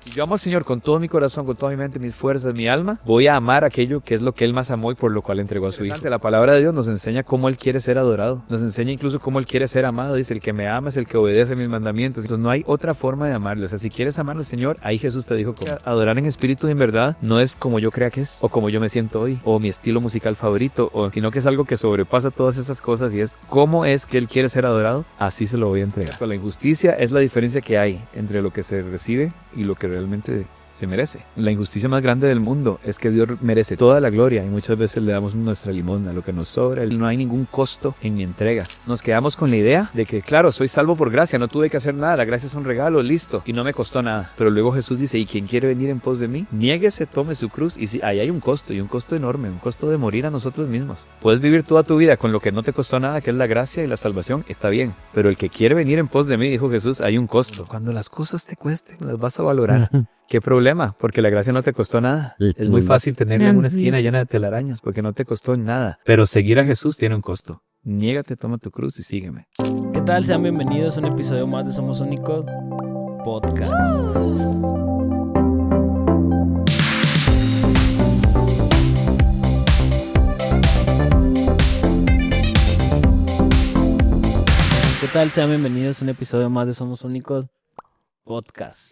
Si yo amo al Señor con todo mi corazón, con toda mi mente, mis fuerzas, mi alma, voy a amar aquello que es lo que Él más amó y por lo cual entregó a su Hijo. La palabra de Dios nos enseña cómo Él quiere ser adorado. Nos enseña incluso cómo Él quiere ser amado. Dice, el que me ama es el que obedece mis mandamientos. Entonces no hay otra forma de amarle. O sea, si quieres amar al Señor, ahí Jesús te dijo cómo. Adorar en espíritu y en verdad no es como yo crea que es, o como yo me siento hoy, o mi estilo musical favorito, sino que es algo que sobrepasa todas esas cosas y es cómo es que Él quiere ser adorado, así se lo voy a entregar. La injusticia es la diferencia que hay entre lo que se recibe y lo que realmente se merece. La injusticia más grande del mundo es que Dios merece toda la gloria y muchas veces le damos nuestra limosna, lo que nos sobra. No hay ningún costo en mi entrega. Nos quedamos con la idea de que, claro, soy salvo por gracia, no tuve que hacer nada, la gracia es un regalo, listo, y no me costó nada. Pero luego Jesús dice, y quien quiere venir en pos de mí, niéguese, tome su cruz. Y sí, ahí hay un costo, y un costo enorme, un costo de morir a nosotros mismos. Puedes vivir toda tu vida con lo que no te costó nada, que es la gracia y la salvación, está bien. Pero el que quiere venir en pos de mí, dijo Jesús, hay un costo. Cuando las cosas te cuesten, las vas a valorar. ¿Qué problema? Porque la gracia no te costó nada. Es muy fácil tenerla en una esquina llena de telarañas porque no te costó nada. Pero seguir a Jesús tiene un costo. Niégate, toma tu cruz y sígueme. ¿Qué tal? Sean bienvenidos a un episodio más de Somos Únicos Podcast. ¿Qué tal? Sean bienvenidos a un episodio más de Somos Únicos Podcast.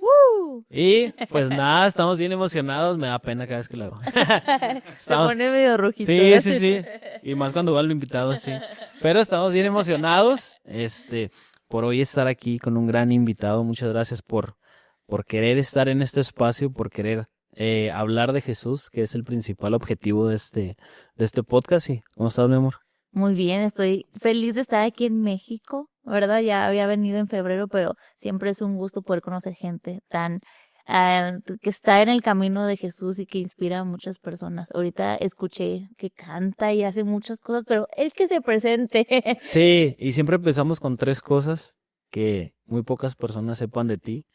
Y pues nada, estamos bien emocionados. Me da pena cada vez que lo hago. Se pone medio rojito. Sí. Y más cuando va el invitado, sí. Pero estamos bien emocionados por hoy estar aquí con un gran invitado. Muchas gracias por querer estar en este espacio, por querer hablar de Jesús, que es el principal objetivo de este podcast. ¿Y cómo estás, mi amor? Muy bien, estoy feliz de estar aquí en México, ¿verdad? Ya había venido en febrero, pero siempre es un gusto poder conocer gente que está en el camino de Jesús y que inspira a muchas personas. Ahorita escuché que canta y hace muchas cosas, pero el que se presente. Sí, y siempre empezamos con 3 cosas que muy pocas personas sepan de ti.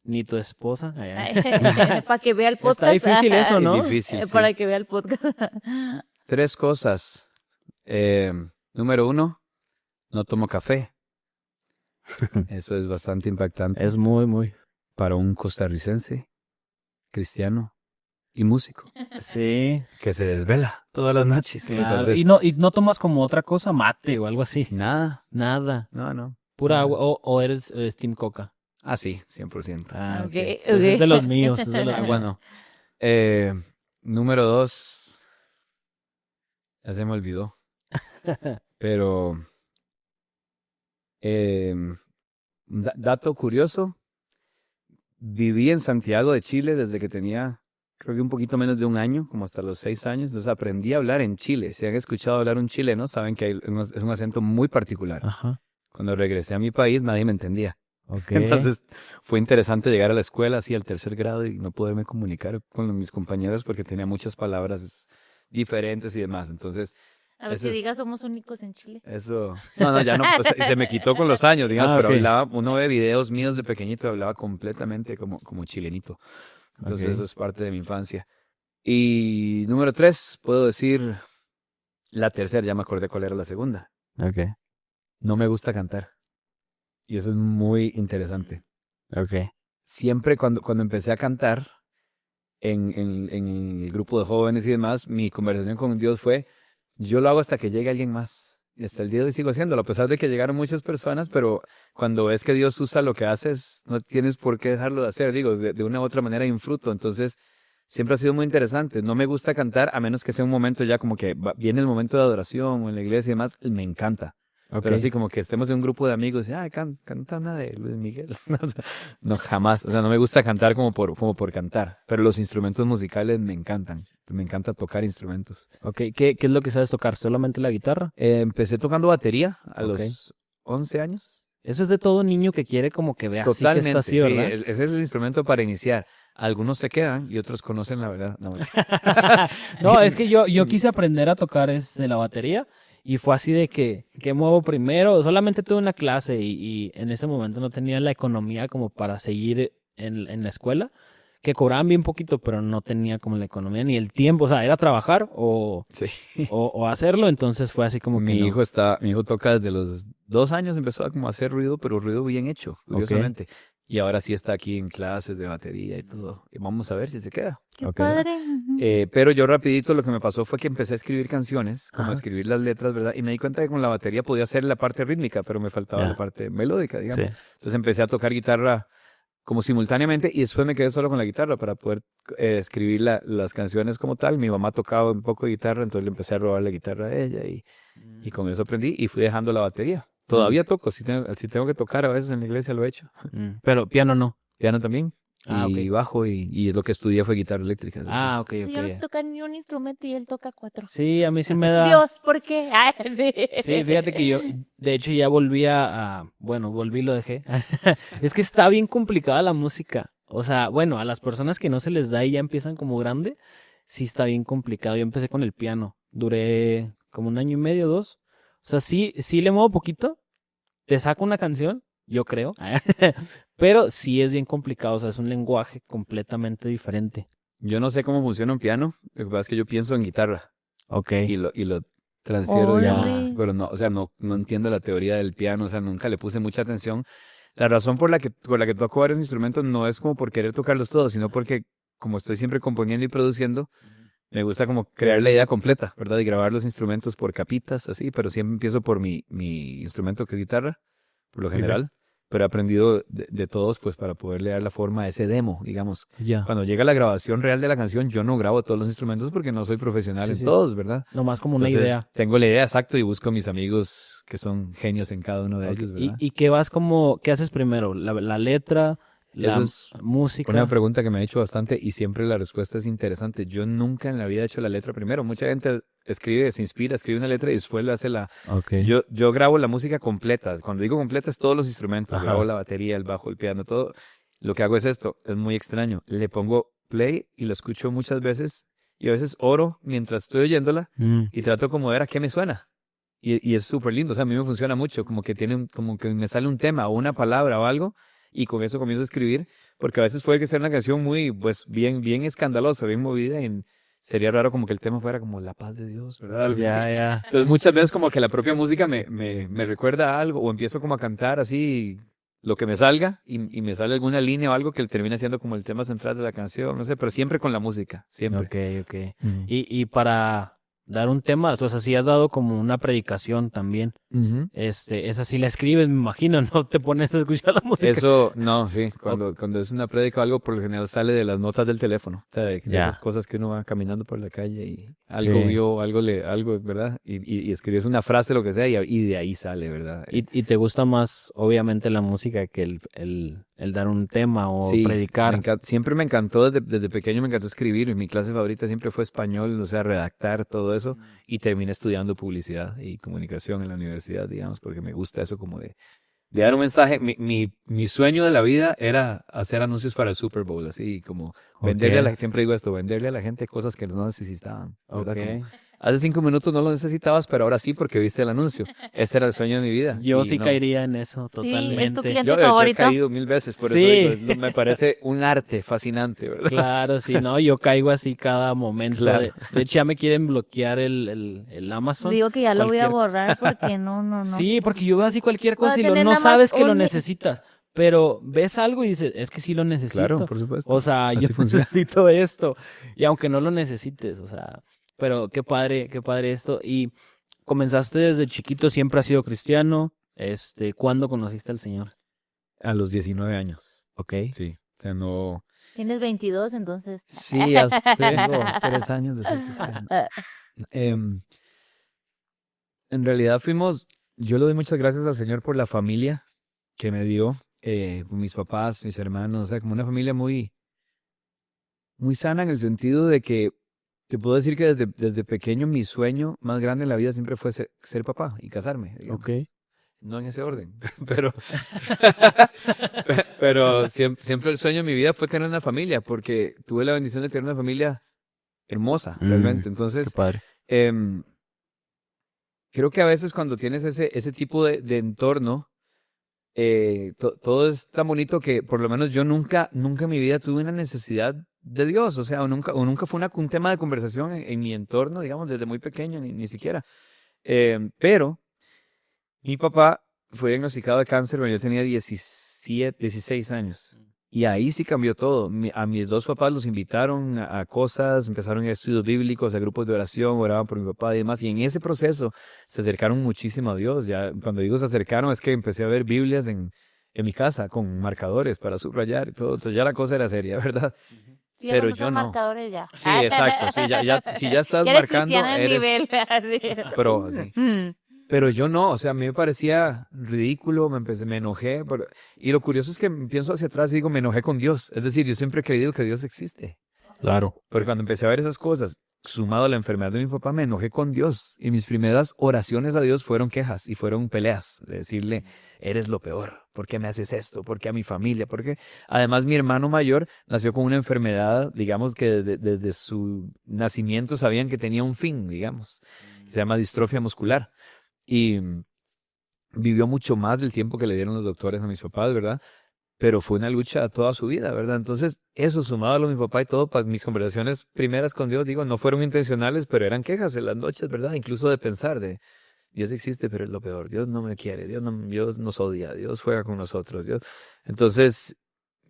Ni tu esposa. Para que vea el podcast. Está difícil eso, ¿no? Es difícil, sí. Para que vea el podcast. 3 cosas. Número 1, no tomo café. Eso es bastante impactante. Es muy. Para un costarricense, cristiano y músico. Sí. Que se desvela todas las noches. Claro. Entonces, ¿Y no tomas como otra cosa, mate o algo así? nada. Nada. Pura Nada. agua. ¿O eres Team Coca? Ah, sí, 100%. Ah, Ok. Entonces es de los míos. Bueno. Número 2, ya se me olvidó. Pero, dato curioso, viví en Santiago de Chile desde que tenía, creo que un poquito menos de un año, como hasta los 6 años. Entonces aprendí a hablar en Chile. Si han escuchado hablar un chileno, saben que es un acento muy particular. Ajá. Cuando regresé a mi país, nadie me entendía. Okay. Entonces fue interesante llegar a la escuela así al 3er grado y no poderme comunicar con mis compañeros porque tenía muchas palabras diferentes y demás. Entonces, A ver, eso que es- digas somos únicos en Chile. eso, no, ya no, pues, se me quitó con los años, digamos, pero ok. uno ve videos míos de pequeñito, hablaba completamente como chilenito. Entonces Ok. eso es parte de mi infancia. Y número 3, puedo decir, la tercera, ya me acordé cuál era la segunda. Okay. No me gusta cantar. Y eso es muy interesante. Okay. Siempre cuando empecé a cantar en el grupo de jóvenes y demás, mi conversación con Dios fue, yo lo hago hasta que llegue alguien más. Y hasta el día de hoy sigo haciéndolo, a pesar de que llegaron muchas personas, pero cuando ves que Dios usa lo que haces, no tienes por qué dejarlo de hacer. Digo, de una u otra manera hay un fruto. Entonces, siempre ha sido muy interesante. No me gusta cantar, a menos que sea un momento ya como que viene el momento de adoración o en la iglesia y demás, me encanta. Okay. Pero así como que estemos en un grupo de amigos y, canta una de Luis Miguel. O sea, no, jamás. O sea, no me gusta cantar como por cantar. Pero los instrumentos musicales me encantan. Me encanta tocar instrumentos. Okay. ¿Qué es lo que sabes tocar? ¿Solamente la guitarra? Empecé tocando batería a Ok. los 11 años. Eso es de todo niño que quiere como que vea así que Totalmente. está así, Sí, ¿verdad? ese es el instrumento para iniciar. Algunos se quedan y otros conocen la verdad. No, No, es que yo quise aprender a tocar la batería y fue así de que ¿qué muevo primero? Solamente tuve una clase y en ese momento no tenía la economía como para seguir en la escuela, que cobraban bien poquito, pero no tenía como la economía ni el tiempo, o sea, era trabajar sí. o hacerlo, entonces fue así como que Mi no. hijo toca desde los 2 años, empezó a como hacer ruido, pero ruido bien hecho, curiosamente. Y ahora sí está aquí en clases de batería y todo. Y vamos a ver si se queda. Qué Ok. padre. Ujú. Pero yo rapidito lo que me pasó fue que empecé a escribir canciones, como a Ajá. escribir las letras, ¿verdad? Y me di cuenta que con la batería podía hacer la parte rítmica, pero me faltaba Ya. la parte melódica, digamos. Sí. Entonces empecé a tocar guitarra como simultáneamente y después me quedé solo con la guitarra para poder escribir las canciones como tal. Mi mamá tocaba un poco de guitarra, entonces le empecé a robar la guitarra a ella y con eso aprendí y fui dejando la batería. Todavía toco, si tengo que tocar a veces en la iglesia lo he hecho. Pero piano no. Piano también Ah, y ok. bajo y lo que estudié fue guitarra eléctrica. Es decir. Ah, ok, Yo no sé ok. tocar ni un instrumento y él toca 4. Sí, a mí sí me da... Dios, ¿por qué? Ay, sí. Sí, fíjate que yo, de hecho, ya bueno, volví y lo dejé. Es que está bien complicada la música. O sea, bueno, a las personas que no se les da y ya empiezan como grande, sí está bien complicado. Yo empecé con el piano. Duré como 1 año y medio, 2. O sea, sí le muevo poquito. Te saco una canción, yo creo. Pero sí es bien complicado. O sea, es un lenguaje completamente diferente. Yo no sé cómo funciona un piano, lo que pasa es que yo pienso en guitarra Ok. y lo transfiero, digamos, Órale. pero no, o sea, no entiendo la teoría del piano, o sea, nunca le puse mucha atención. La razón por la que toco varios instrumentos no es como por querer tocarlos todos, sino porque como estoy siempre componiendo y produciendo, me gusta como crear la idea completa, ¿verdad? Y grabar los instrumentos por capitas, así, pero siempre empiezo por mi instrumento que es guitarra, por lo general, pero he aprendido de todos, pues, para poderle dar la forma a ese demo, digamos. Ya. Cuando llega la grabación real de la canción, yo no grabo todos los instrumentos porque no soy profesional Sí, en sí. todos, ¿verdad? Nomás como una Entonces, idea. tengo la idea exacta y busco a mis amigos que son genios en cada uno de Ok. ellos, ¿Y, ¿verdad? y qué haces primero? ¿La letra? ¿La Eso es música? una pregunta que me ha hecho bastante y siempre la respuesta es interesante. Yo nunca en la vida he hecho la letra primero. Mucha gente escribe, se inspira, escribe una letra y después le hace la... Ok. Yo grabo la música completa. Cuando digo completa es todos los instrumentos. Ajá. Grabo la batería, el bajo, el piano, todo. Lo que hago es esto. Es muy extraño. Le pongo play y lo escucho muchas veces y a veces oro mientras estoy oyéndola y trato como de ver a qué me suena. Y es súper lindo. O sea, a mí me funciona mucho. Como que como que me sale un tema o una palabra o algo y con eso comienzo a escribir. Porque a veces puede que sea una canción muy, pues, bien escandalosa, bien movida y sería raro como que el tema fuera como la paz de Dios, ¿verdad? Algo así. Ya. Entonces muchas veces como que la propia música me recuerda a algo o empiezo como a cantar así lo que me salga y me sale alguna línea o algo que termina siendo como el tema central de la canción, no sé, pero siempre con la música, siempre. Ok. Mm. Y para dar un tema, o sea, sí has dado como una predicación también. Ujú. Esa sí la escribes, me imagino, no te pones a escuchar la música. Eso, no, sí, cuando es una prédica o algo, por lo general sale de las notas del teléfono, o sea, de Ya. esas cosas que uno va caminando por la calle y algo Sí. vio, algo, ¿verdad? Y escribes una frase, lo que sea, y de ahí sale, ¿verdad? Y te gusta más, obviamente, la música que el dar un tema o Sí, predicar. siempre me encantó, desde pequeño me encantó escribir, y mi clase favorita siempre fue español, o sea, redactar todo eso, y terminé estudiando publicidad y comunicación en la universidad, digamos, porque me gusta eso como de dar un mensaje. Mi sueño de la vida era hacer anuncios para el Super Bowl, así como venderle Ok. siempre digo esto, venderle a la gente cosas que no necesitaban, ¿verdad? Ok. Como, hace 5 minutos no lo necesitabas, pero ahora sí porque viste el anuncio. Ese era el sueño de mi vida. Yo y sí no. caería en eso, Sí, es tu totalmente. cliente Yo, de hecho, he favorito. caído 1000 veces, por Sí. eso digo, me parece un arte fascinante, ¿verdad? Claro, sí, no, yo caigo así cada momento. Claro. De hecho, ya me quieren bloquear el Amazon. Digo que ya lo voy a Cualquier- borrar porque no. Sí, porque yo veo así cualquier Voy a cosa y tener no nada más sabes que lo un- necesitas, pero ves algo y dices, es que sí lo necesito. Claro, por supuesto. O sea, yo Así funciona. necesito esto. Y aunque no lo necesites, o sea, pero qué padre esto. Y comenzaste desde chiquito, siempre has sido cristiano. ¿Cuándo conociste al Señor? A los 19 años. Ok. Sí. O sea, no. Tienes 22, entonces. Sí, tengo 3 años de ser cristiano. Em, en realidad yo le doy muchas gracias al Señor por la familia que me dio, mis papás, mis hermanos, o sea, como una familia muy, muy sana en el sentido de que te puedo decir que desde pequeño mi sueño más grande en la vida siempre fue ser papá y casarme, digamos. Ok. No en ese orden, pero, pero siempre el sueño de mi vida fue tener una familia, porque tuve la bendición de tener una familia hermosa, realmente. Qué Entonces, padre. em, creo que a veces cuando tienes ese tipo de entorno, todo es tan bonito que por lo menos yo nunca en mi vida tuve una necesidad de Dios, o sea, o nunca fue un tema de conversación en mi entorno, digamos, desde muy pequeño, ni siquiera. Pero mi papá, fue diagnosticado de cáncer cuando yo tenía 16 años. Y ahí sí cambió todo. A mis dos papás los invitaron a cosas, empezaron a ir a estudios bíblicos, a grupos de oración, oraban por mi papá y demás. Y en ese proceso se acercaron muchísimo a Dios. Ya cuando digo se acercaron es que empecé a ver Biblias en mi casa con marcadores para subrayar y todo. Entonces ya la cosa era seria, ¿verdad? Sí, Pero cuando yo usan no. marcadores ya. Sí, exacto. Sí, si ya estás Ya eres marcando, cristiana en eres nivel. Así. pro, sí. Pero yo no, o sea, a mí me parecía ridículo, me enojé. Y lo curioso es que pienso hacia atrás y digo, me enojé con Dios. Es decir, yo siempre he creído que Dios existe. Claro. Pero cuando empecé a ver esas cosas, sumado a la enfermedad de mi papá, me enojé con Dios. Y mis primeras oraciones a Dios fueron quejas y fueron peleas. De decirle, eres lo peor. ¿Por qué me haces esto? ¿Por qué a mi familia? Porque además mi hermano mayor nació con una enfermedad, digamos que desde su nacimiento sabían que tenía un fin, digamos. Se llama distrofia muscular. Y vivió mucho más del tiempo que le dieron los doctores a mis papás, ¿verdad? Pero fue una lucha toda su vida, ¿verdad? Entonces, eso sumado a lo de mi papá y todo, para mis conversaciones primeras con Dios, digo, no fueron intencionales, pero eran quejas en las noches, ¿verdad? Incluso de pensar de, Dios existe, pero es lo peor. Dios no me quiere, Dios nos odia, Dios juega con nosotros, Dios. Entonces,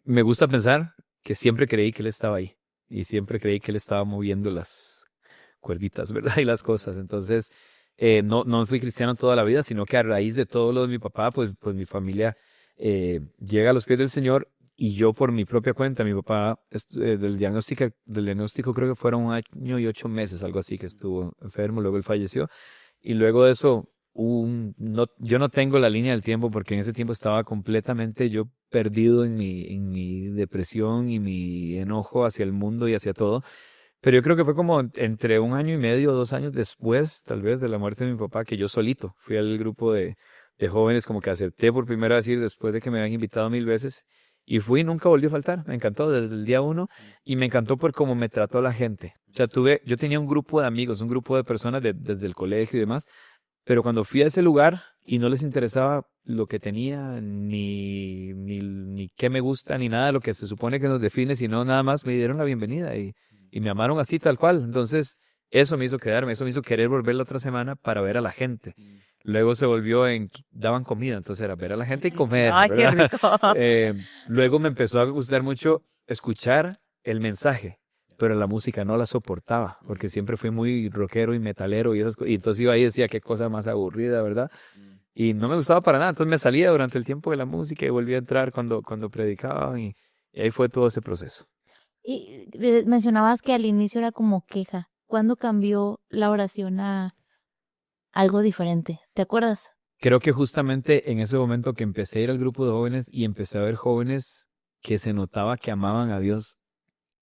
me gusta pensar que siempre creí que Él estaba ahí y siempre creí que Él estaba moviendo las cuerditas, ¿verdad? Y las cosas. Entonces, no fui cristiano toda la vida, sino que a raíz de todo lo de mi papá, pues mi familia llega a los pies del Señor y yo por mi propia cuenta, mi papá del diagnóstico creo que fueron 1 año y 8 meses, algo así, que estuvo enfermo, luego él falleció y luego de eso, yo no tengo la línea del tiempo porque en ese tiempo estaba completamente yo perdido en mi depresión y mi enojo hacia el mundo y hacia todo. Pero yo creo que fue como entre 1 año y medio, 2 años después, tal vez, de la muerte de mi papá, que yo solito fui al grupo de jóvenes, como que acepté por primera vez ir después de que me habían invitado 1000 veces. Y fui y nunca volví a faltar. Me encantó desde el día uno y me encantó por cómo me trató la gente. O sea, yo tenía un grupo de amigos, un grupo de personas desde el colegio y demás. Pero cuando fui a ese lugar y no les interesaba lo que tenía, ni qué me gusta, ni nada de lo que se supone que nos define, sino nada más me dieron la bienvenida y me amaron así tal cual. Entonces, eso me hizo quedarme, eso me hizo querer volver la otra semana para ver a la gente. Luego se volvió daban comida, entonces era ver a la gente y comer, Ay, qué ¿verdad? rico. Luego me empezó a gustar mucho escuchar el mensaje, pero la música no la soportaba, porque siempre fui muy rockero y metalero y esas cosas. Y entonces iba ahí y decía, qué cosa más aburrida, ¿verdad? Y no me gustaba para nada. Entonces me salía durante el tiempo de la música y volvía a entrar cuando predicaban y ahí fue todo ese proceso. Y mencionabas que al inicio era como queja. ¿Cuándo cambió la oración a algo diferente? ¿Te acuerdas? Creo que justamente en ese momento que empecé a ir al grupo de jóvenes y empecé a ver jóvenes que se notaba que amaban a Dios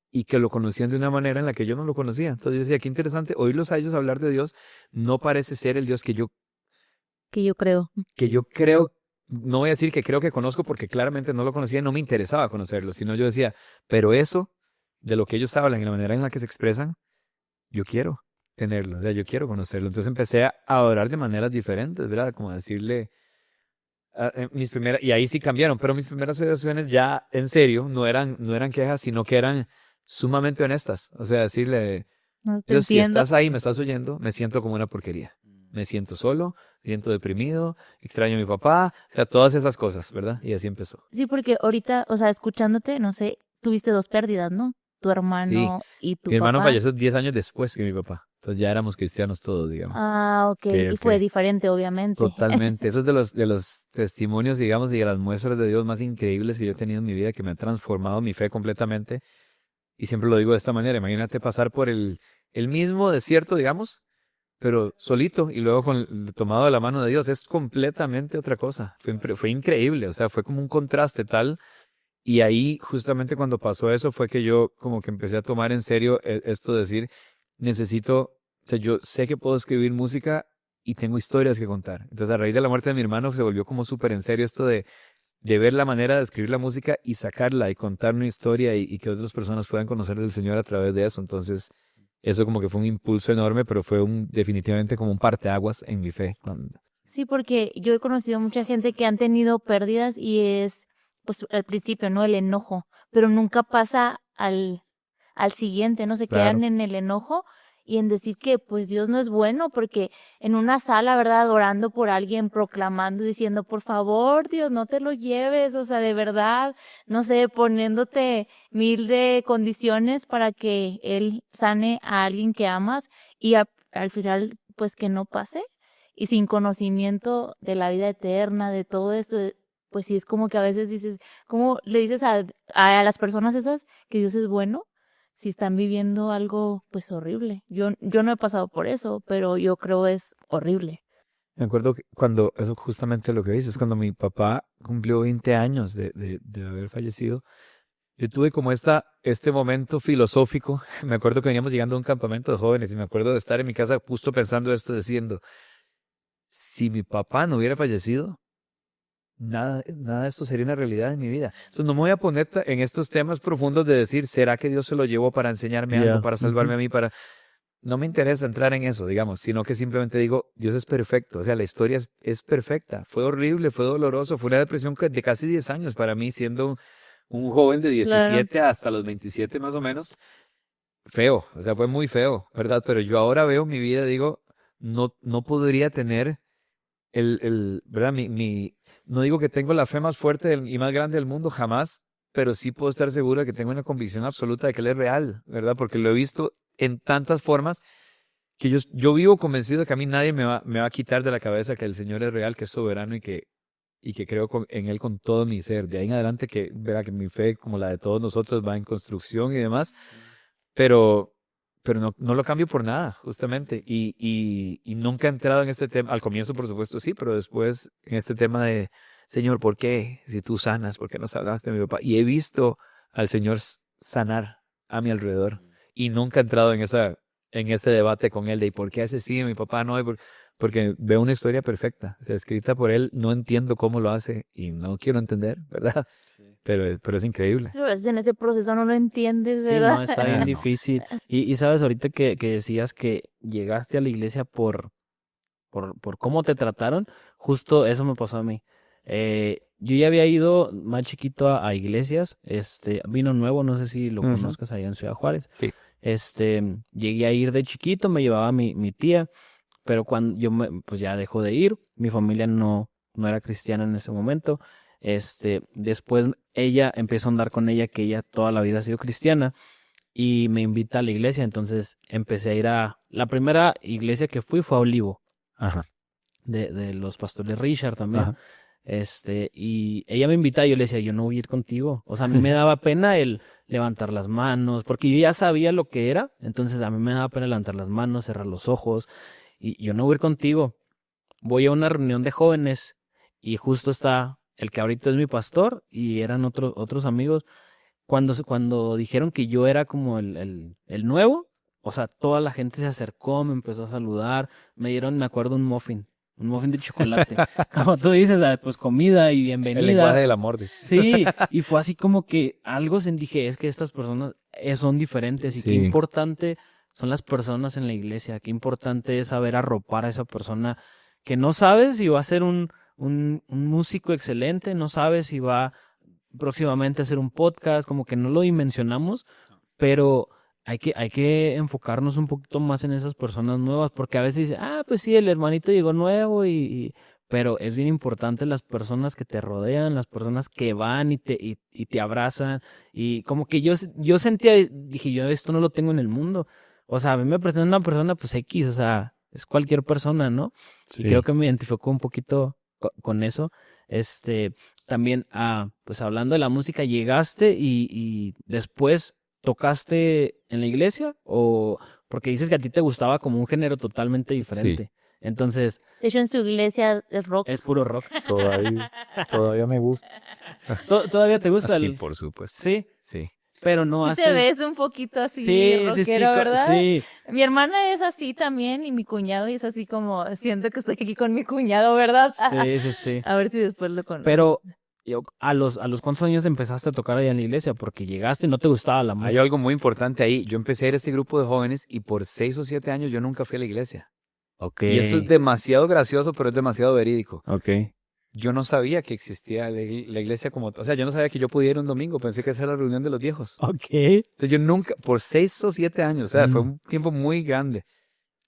y que lo conocían de una manera en la que yo no lo conocía. Entonces yo decía, qué interesante, oírlos a ellos hablar de Dios no parece ser el Dios que yo creo, no voy a decir que creo que conozco porque claramente no lo conocía y no me interesaba conocerlo, sino yo decía, pero eso de lo que ellos hablan y la manera en la que se expresan, yo quiero tenerlo, o sea, yo quiero conocerlo. Entonces empecé a adorar de maneras diferentes, ¿verdad? Como decirle, y ahí sí cambiaron, pero mis primeras oraciones ya en serio no eran quejas, sino que eran sumamente honestas. O sea, decirle, No te Dios, si entiendo. estás ahí, me estás oyendo, me siento como una porquería. Me siento solo, me siento deprimido, extraño a mi papá, o sea, todas esas cosas, ¿verdad? Y así empezó. Sí, porque ahorita, o sea, escuchándote, no sé, tuviste 2 pérdidas, ¿no? Tu Sí, hermano y tu mi hermano papá. falleció 10 años después que mi papá. Entonces ya éramos cristianos todos, digamos. Ah, ok. Que, Y fue que diferente, obviamente. totalmente. Eso es de los testimonios, digamos, y de las muestras de Dios más increíbles que yo he tenido en mi vida, que me han transformado mi fe completamente. Y siempre lo digo de esta manera. Imagínate pasar por el mismo desierto, digamos, pero solito y luego tomado de la mano de Dios. Es completamente otra cosa. Fue increíble. O sea, fue como un contraste tal. Y ahí, justamente cuando pasó eso, fue que yo como que empecé a tomar en serio esto de decir, necesito, o sea, yo sé que puedo escribir música y tengo historias que contar. Entonces, a raíz de la muerte de mi hermano, se volvió como súper en serio esto de ver la manera de escribir la música y sacarla y contar una historia y que otras personas puedan conocer del Señor a través de eso. Entonces, eso como que fue un impulso enorme, pero fue definitivamente como un parteaguas en mi fe. Sí, porque yo he conocido mucha gente que han tenido pérdidas y es, pues al principio, ¿no? El enojo, pero nunca pasa al siguiente, ¿no? Se quedan Claro. en el enojo y en decir que pues Dios no es bueno, porque en una sala, ¿verdad? Orando por alguien, proclamando, diciendo, por favor, Dios, no te lo lleves, o sea, de verdad, no sé, poniéndote mil de condiciones para que Él sane a alguien que amas y al final, pues que no pase. Y sin conocimiento de la vida eterna, de todo esto, pues sí es como que a veces dices, ¿cómo le dices a las personas esas que Dios es bueno? Si están viviendo algo pues horrible. Yo no he pasado por eso, pero yo creo es horrible. Me acuerdo que cuando, eso justamente lo que dices, cuando mi papá cumplió 20 años de haber fallecido, yo tuve como este momento filosófico. Me acuerdo que veníamos llegando a un campamento de jóvenes y me acuerdo de estar en mi casa justo pensando esto, diciendo, si mi papá no hubiera fallecido, nada de esto sería una realidad en mi vida. Entonces no me voy a poner en estos temas profundos de decir, ¿será que Dios se lo llevó para enseñarme algo, para salvarme a mí, para... No me interesa entrar en eso, digamos, sino que simplemente digo, Dios es perfecto, o sea, la historia es perfecta. Fue horrible, fue doloroso, fue una depresión de casi 10 años para mí, siendo un joven de 17 hasta los 27 más o menos. Feo, o sea, fue muy feo, ¿verdad? Pero yo ahora veo mi vida, digo, no podría tener ¿verdad? No digo que tengo la fe más fuerte y más grande del mundo, jamás, pero sí puedo estar seguro de que tengo una convicción absoluta de que Él es real, ¿verdad? Porque lo he visto en tantas formas que yo vivo convencido de que a mí nadie me va a quitar de la cabeza que el Señor es real, que es soberano y que creo en Él con todo mi ser. De ahí en adelante que, verá que mi fe, como la de todos nosotros, va en construcción y demás, pero no lo cambio por nada, justamente. Y nunca he entrado en este tema. Al comienzo, por supuesto, sí, pero después en este tema de, Señor, ¿por qué? Si tú sanas, ¿por qué no sanaste a mi papá? Y he visto al Señor sanar a mi alrededor. Y nunca he entrado en ese debate con Él de ¿y por qué hace sí, mi papá no? Porque veo una historia perfecta, o sea, escrita por Él. No entiendo cómo lo hace y no quiero entender, ¿verdad? Sí. Pero es increíble. A veces en ese proceso no lo entiendes, Sí, ¿verdad? no, está bien difícil. Y sabes, ahorita que decías que llegaste a la iglesia por cómo te trataron, justo eso me pasó a mí. Yo ya había ido más chiquito a iglesias, vino nuevo, no sé si lo conozcas allá en Ciudad Juárez. Sí. Llegué a ir de chiquito, me llevaba mi tía, pero cuando pues ya dejó de ir, mi familia no era cristiana en ese momento. Después ella empezó a andar con ella, que ella toda la vida ha sido cristiana, y me invita a la iglesia, entonces empecé a ir la primera iglesia que fue a Olivo. Ajá. De los pastores Richard también. Ajá. Y ella me invitaba y yo le decía, yo no voy a ir contigo. O sea, a mí me daba pena el levantar las manos, porque yo ya sabía lo que era, entonces a mí me daba pena levantar las manos, cerrar los ojos, y yo no voy a ir contigo. Voy a una reunión de jóvenes y justo está el que ahorita es mi pastor y eran otros amigos. Cuando dijeron que yo era como el nuevo, o sea, toda la gente se acercó, me empezó a saludar, me dieron, me acuerdo, un muffin de chocolate. Como tú dices, pues comida y bienvenida. El lenguaje del amor. Sí, y fue así como que algo dije, es que estas personas son diferentes y Sí. qué importante son las personas en la iglesia, qué importante es saber arropar a esa persona que no sabes si va a ser un músico excelente, no sabes si va próximamente a hacer un podcast, como que no lo dimensionamos, pero hay que enfocarnos un poquito más en esas personas nuevas, porque a veces dicen, pues sí, el hermanito llegó nuevo, pero es bien importante las personas que te rodean, las personas que van y te abrazan, y como que yo sentía, dije, yo esto no lo tengo en el mundo, o sea, a mí me presentan una persona, pues X, o sea, es cualquier persona, ¿no? Sí. Y creo que me identificó un poquito con eso. También, pues hablando de la música, ¿llegaste y después tocaste en la iglesia? O porque dices que a ti te gustaba como un género totalmente diferente. Sí. Entonces, De hecho, en su iglesia es rock. es puro rock. Todavía me gusta. ¿Todavía te gusta Sí, el...? por supuesto. Sí, Sí. pero no Sí haces... te ves un poquito así sí, rockero, ¿verdad? Sí. Mi hermana es así también y mi cuñado es así como, siento que estoy aquí con mi cuñado, ¿verdad? Sí. A ver si después lo conozco. Pero, ¿a los cuántos años empezaste a tocar allá en la iglesia? Porque llegaste y no te gustaba la Hay música. algo muy importante ahí. Yo empecé a ir a este grupo de jóvenes y por 6 o 7 años yo nunca fui a la iglesia. Ok. Y eso es demasiado gracioso, pero es demasiado verídico. Ok. yo no sabía que existía la iglesia como, o sea, yo no sabía que yo pudiera ir un domingo, pensé que esa era la reunión de los viejos. Ok. Entonces yo nunca, por 6 o 7 años, o sea, fue Mm. un tiempo muy grande.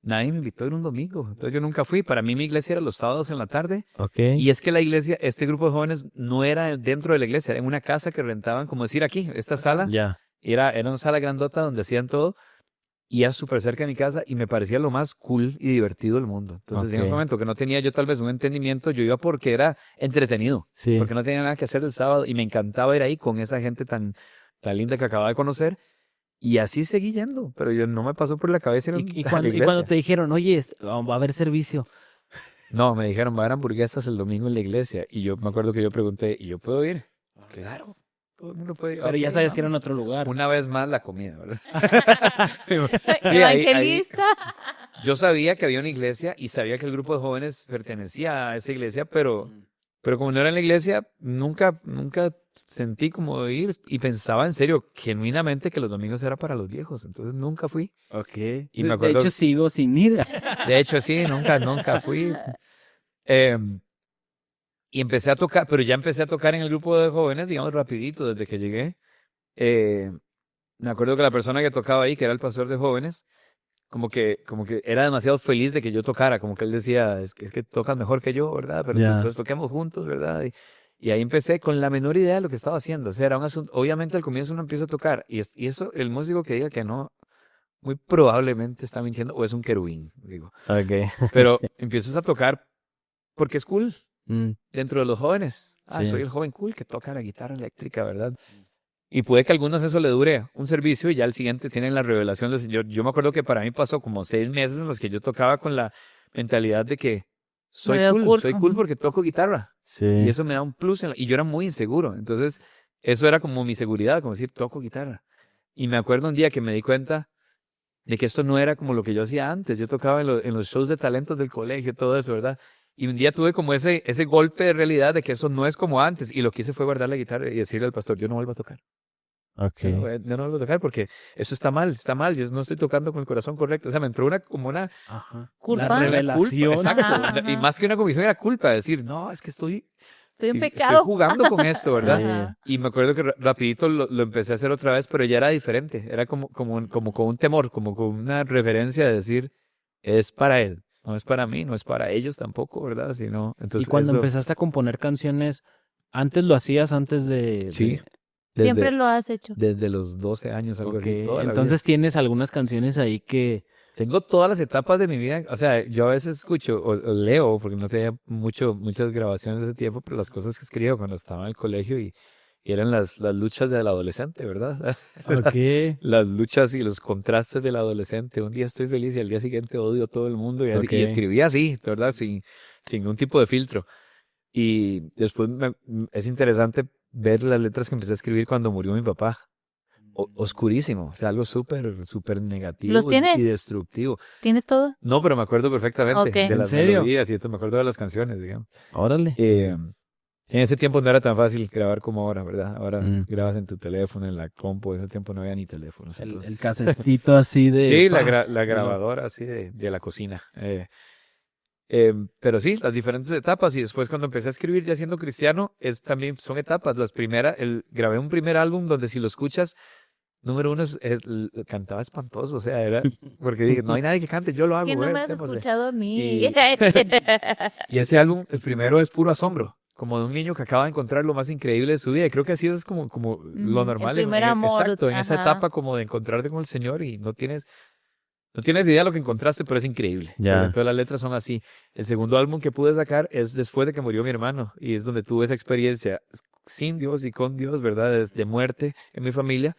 Nadie me invitó a ir un domingo, entonces yo nunca fui. Para mí mi iglesia era los sábados en la tarde. Ok. Y es que la iglesia, este grupo de jóvenes no era dentro de la iglesia, era en una casa que rentaban, como decir aquí, esta sala, Ya. era una sala grandota donde hacían todo. Y era súper cerca de mi casa y me parecía lo más cool y divertido del mundo. Entonces, en Ok. ese momento que no tenía yo tal vez un entendimiento, yo iba porque era entretenido, Sí. porque no tenía nada que hacer el sábado y me encantaba ir ahí con esa gente tan, tan linda que acababa de conocer. Y así seguí yendo, pero yo no me pasó por la cabeza ir Y a la cuando iglesia. te dijeron, oye, va a haber servicio. No, me dijeron, va a haber hamburguesas el domingo en la iglesia. Y yo me acuerdo que yo pregunté, ¿y yo puedo ir? Claro, todo el mundo puede ir. Pero ya Ok, sabes que era en vamos. otro lugar. Una vez más la comida, ¿verdad? Sí, Evangelista. yo sabía que había una iglesia y sabía que el grupo de jóvenes pertenecía a esa iglesia, pero como no era en la iglesia, nunca sentí como ir y pensaba en serio, genuinamente, que los domingos era para los viejos. Entonces nunca fui. Ok. Y me De acuerdo- hecho, sigo sin ir. De hecho, sí, nunca fui. Y empecé a tocar, pero ya empecé a tocar en el grupo de jóvenes, digamos, rapidito, desde que llegué. Eh, Me acuerdo que la persona que tocaba ahí, que era el pastor de jóvenes, como que era demasiado feliz de que yo tocara, como que él decía, es que tocas mejor que yo, ¿verdad? Pero Ya. entonces toquemos juntos, ¿verdad? Y ahí empecé con la menor idea de lo que estaba haciendo. O sea, era un asunto, obviamente al comienzo uno empieza a tocar, y eso, el músico que diga que no, muy probablemente está mintiendo, o es un querubín, digo. Ok. Pero empiezas a tocar porque es cool, Mm. dentro de los jóvenes. Sí. Soy el joven cool que toca la guitarra eléctrica, ¿verdad? Y puede que a algunos eso le dure un servicio y ya al siguiente tienen la revelación del Señor. Yo me acuerdo que para mí pasó como 6 meses en los que yo tocaba con la mentalidad de que soy Me veo cool, cool. soy cool porque toco guitarra. Sí. Y eso me da un plus. Y yo era muy inseguro. Entonces, eso era como mi seguridad, como decir, toco guitarra. Y me acuerdo un día que me di cuenta de que esto no era como lo que yo hacía antes. Yo tocaba en los shows de talentos del colegio, todo eso, ¿verdad? Y un día tuve como ese golpe de realidad de que eso no es como antes. Y lo que hice fue guardar la guitarra y decirle al pastor, yo no vuelvo a tocar. Ok. Yo no vuelvo a tocar porque eso está mal. Yo no estoy tocando con el corazón correcto. O sea, me entró como una Ajá. Culpa. La revelación. culpa. Exacto. Ajá. Y más que una convicción era culpa. Decir, no, es que estoy en sí, pecado. estoy jugando con esto, ¿verdad? Ajá. Y me acuerdo que rapidito lo empecé a hacer otra vez, pero ya era diferente. Era como con un temor, como con una referencia de decir, es para él. No es para mí, no es para ellos tampoco, ¿verdad? Sino, entonces, Y cuando eso, empezaste a componer canciones, ¿antes lo hacías antes de...? Sí. Siempre lo has hecho. Desde los 12 años, algo Ok, así. Toda la entonces vida. tienes algunas canciones ahí que... Tengo todas las etapas de mi vida. O sea, yo a veces escucho o leo, porque no tenía muchas grabaciones de ese tiempo, pero las cosas que escribo cuando estaba en el colegio y eran las luchas del adolescente, ¿verdad? Ok. Las luchas y los contrastes del adolescente. Un día estoy feliz y al día siguiente odio a todo el mundo. Y Ok. escribí así, ¿verdad? Sin ningún tipo de filtro. Y después es interesante ver las letras que empecé a escribir cuando murió mi papá. Oscurísimo, o sea, algo súper negativo ¿Los tienes? y destructivo. ¿Tienes todo? No, pero me acuerdo perfectamente Ok. de ¿En las serio? melodías y esto, me acuerdo de las canciones, digamos. Órale. En ese tiempo no era tan fácil grabar como ahora, ¿verdad? Ahora Mm. grabas en tu teléfono, en la compu. En ese tiempo no había ni teléfonos. El entonces- casetito así de... Sí, pa, la grabadora así de la cocina. Pero sí, las diferentes etapas. Y después cuando empecé a escribir ya siendo cristiano, también son etapas. Las primeras, grabé un primer álbum donde si lo escuchas, número uno cantaba espantoso. O sea, era porque dije, no hay nadie que cante, yo lo hago. ¿Por qué no me has démosle. escuchado a mí? Y- Y ese álbum, el primero es puro asombro, como de un niño que acaba de encontrar lo más increíble de su vida. Y creo que así es como lo el normal. primer amor, Exacto, en esa ajá. etapa como de encontrarte con el Señor y no tienes idea de lo que encontraste, pero es increíble. Ya. Porque todas las letras son así. El segundo álbum que pude sacar es después de que murió mi hermano. Y es donde tuve esa experiencia sin Dios y con Dios, ¿verdad? De muerte en mi familia.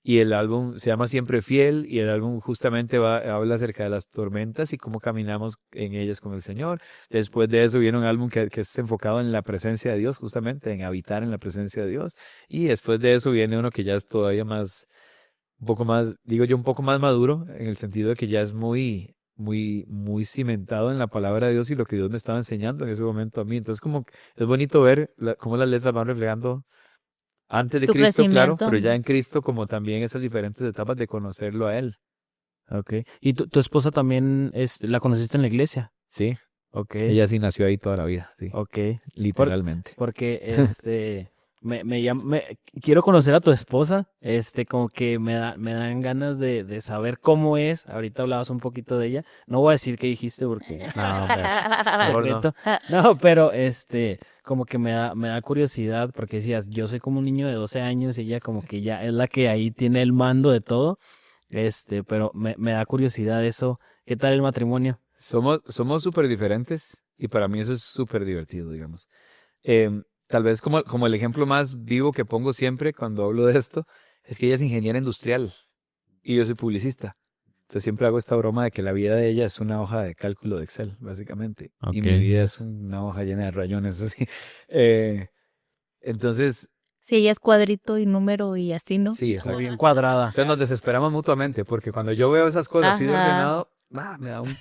Y el álbum se llama Siempre Fiel y el álbum justamente habla acerca de las tormentas y cómo caminamos en ellas con el Señor. Después de eso viene un álbum que es enfocado en la presencia de Dios, justamente en habitar en la presencia de Dios. Y después de eso viene uno que ya es todavía más, un poco más, digo yo, un poco más maduro, en el sentido de que ya es muy cimentado en la palabra de Dios y lo que Dios me estaba enseñando en ese momento a mí. Entonces como es bonito ver cómo las letras van reflejando antes de Tu Cristo, claro, crecimiento. pero ya en Cristo como también esas diferentes etapas de conocerlo a Él. Ok. ¿Y tu esposa también la conociste en la iglesia? Sí, Ok, Ella sí nació ahí toda la vida, sí, ok. literalmente. Porque quiero conocer a tu esposa, como que me dan ganas de saber cómo es. Ahorita hablabas un poquito de ella. No voy a decir qué dijiste porque No, hombre, mejor no. secreto. No, pero como que me da curiosidad porque decías, yo soy como un niño de 12 años y ella como que ya es la que ahí tiene el mando de todo. Pero me da curiosidad eso. ¿Qué tal el matrimonio? Somos súper diferentes y para mí eso es súper divertido, digamos. Tal vez como el ejemplo más vivo que pongo siempre cuando hablo de esto, es que ella es ingeniera industrial y yo soy publicista. Entonces siempre hago esta broma de que la vida de ella es una hoja de cálculo de Excel, básicamente. Y mi vida es una hoja llena de rayones, así. Eh, entonces, Si ella es cuadrito y número y así, ¿no? sí, Como exacto. bien cuadrada. Entonces nos desesperamos mutuamente porque cuando yo veo esas cosas así de Ajá. ordenado, me da un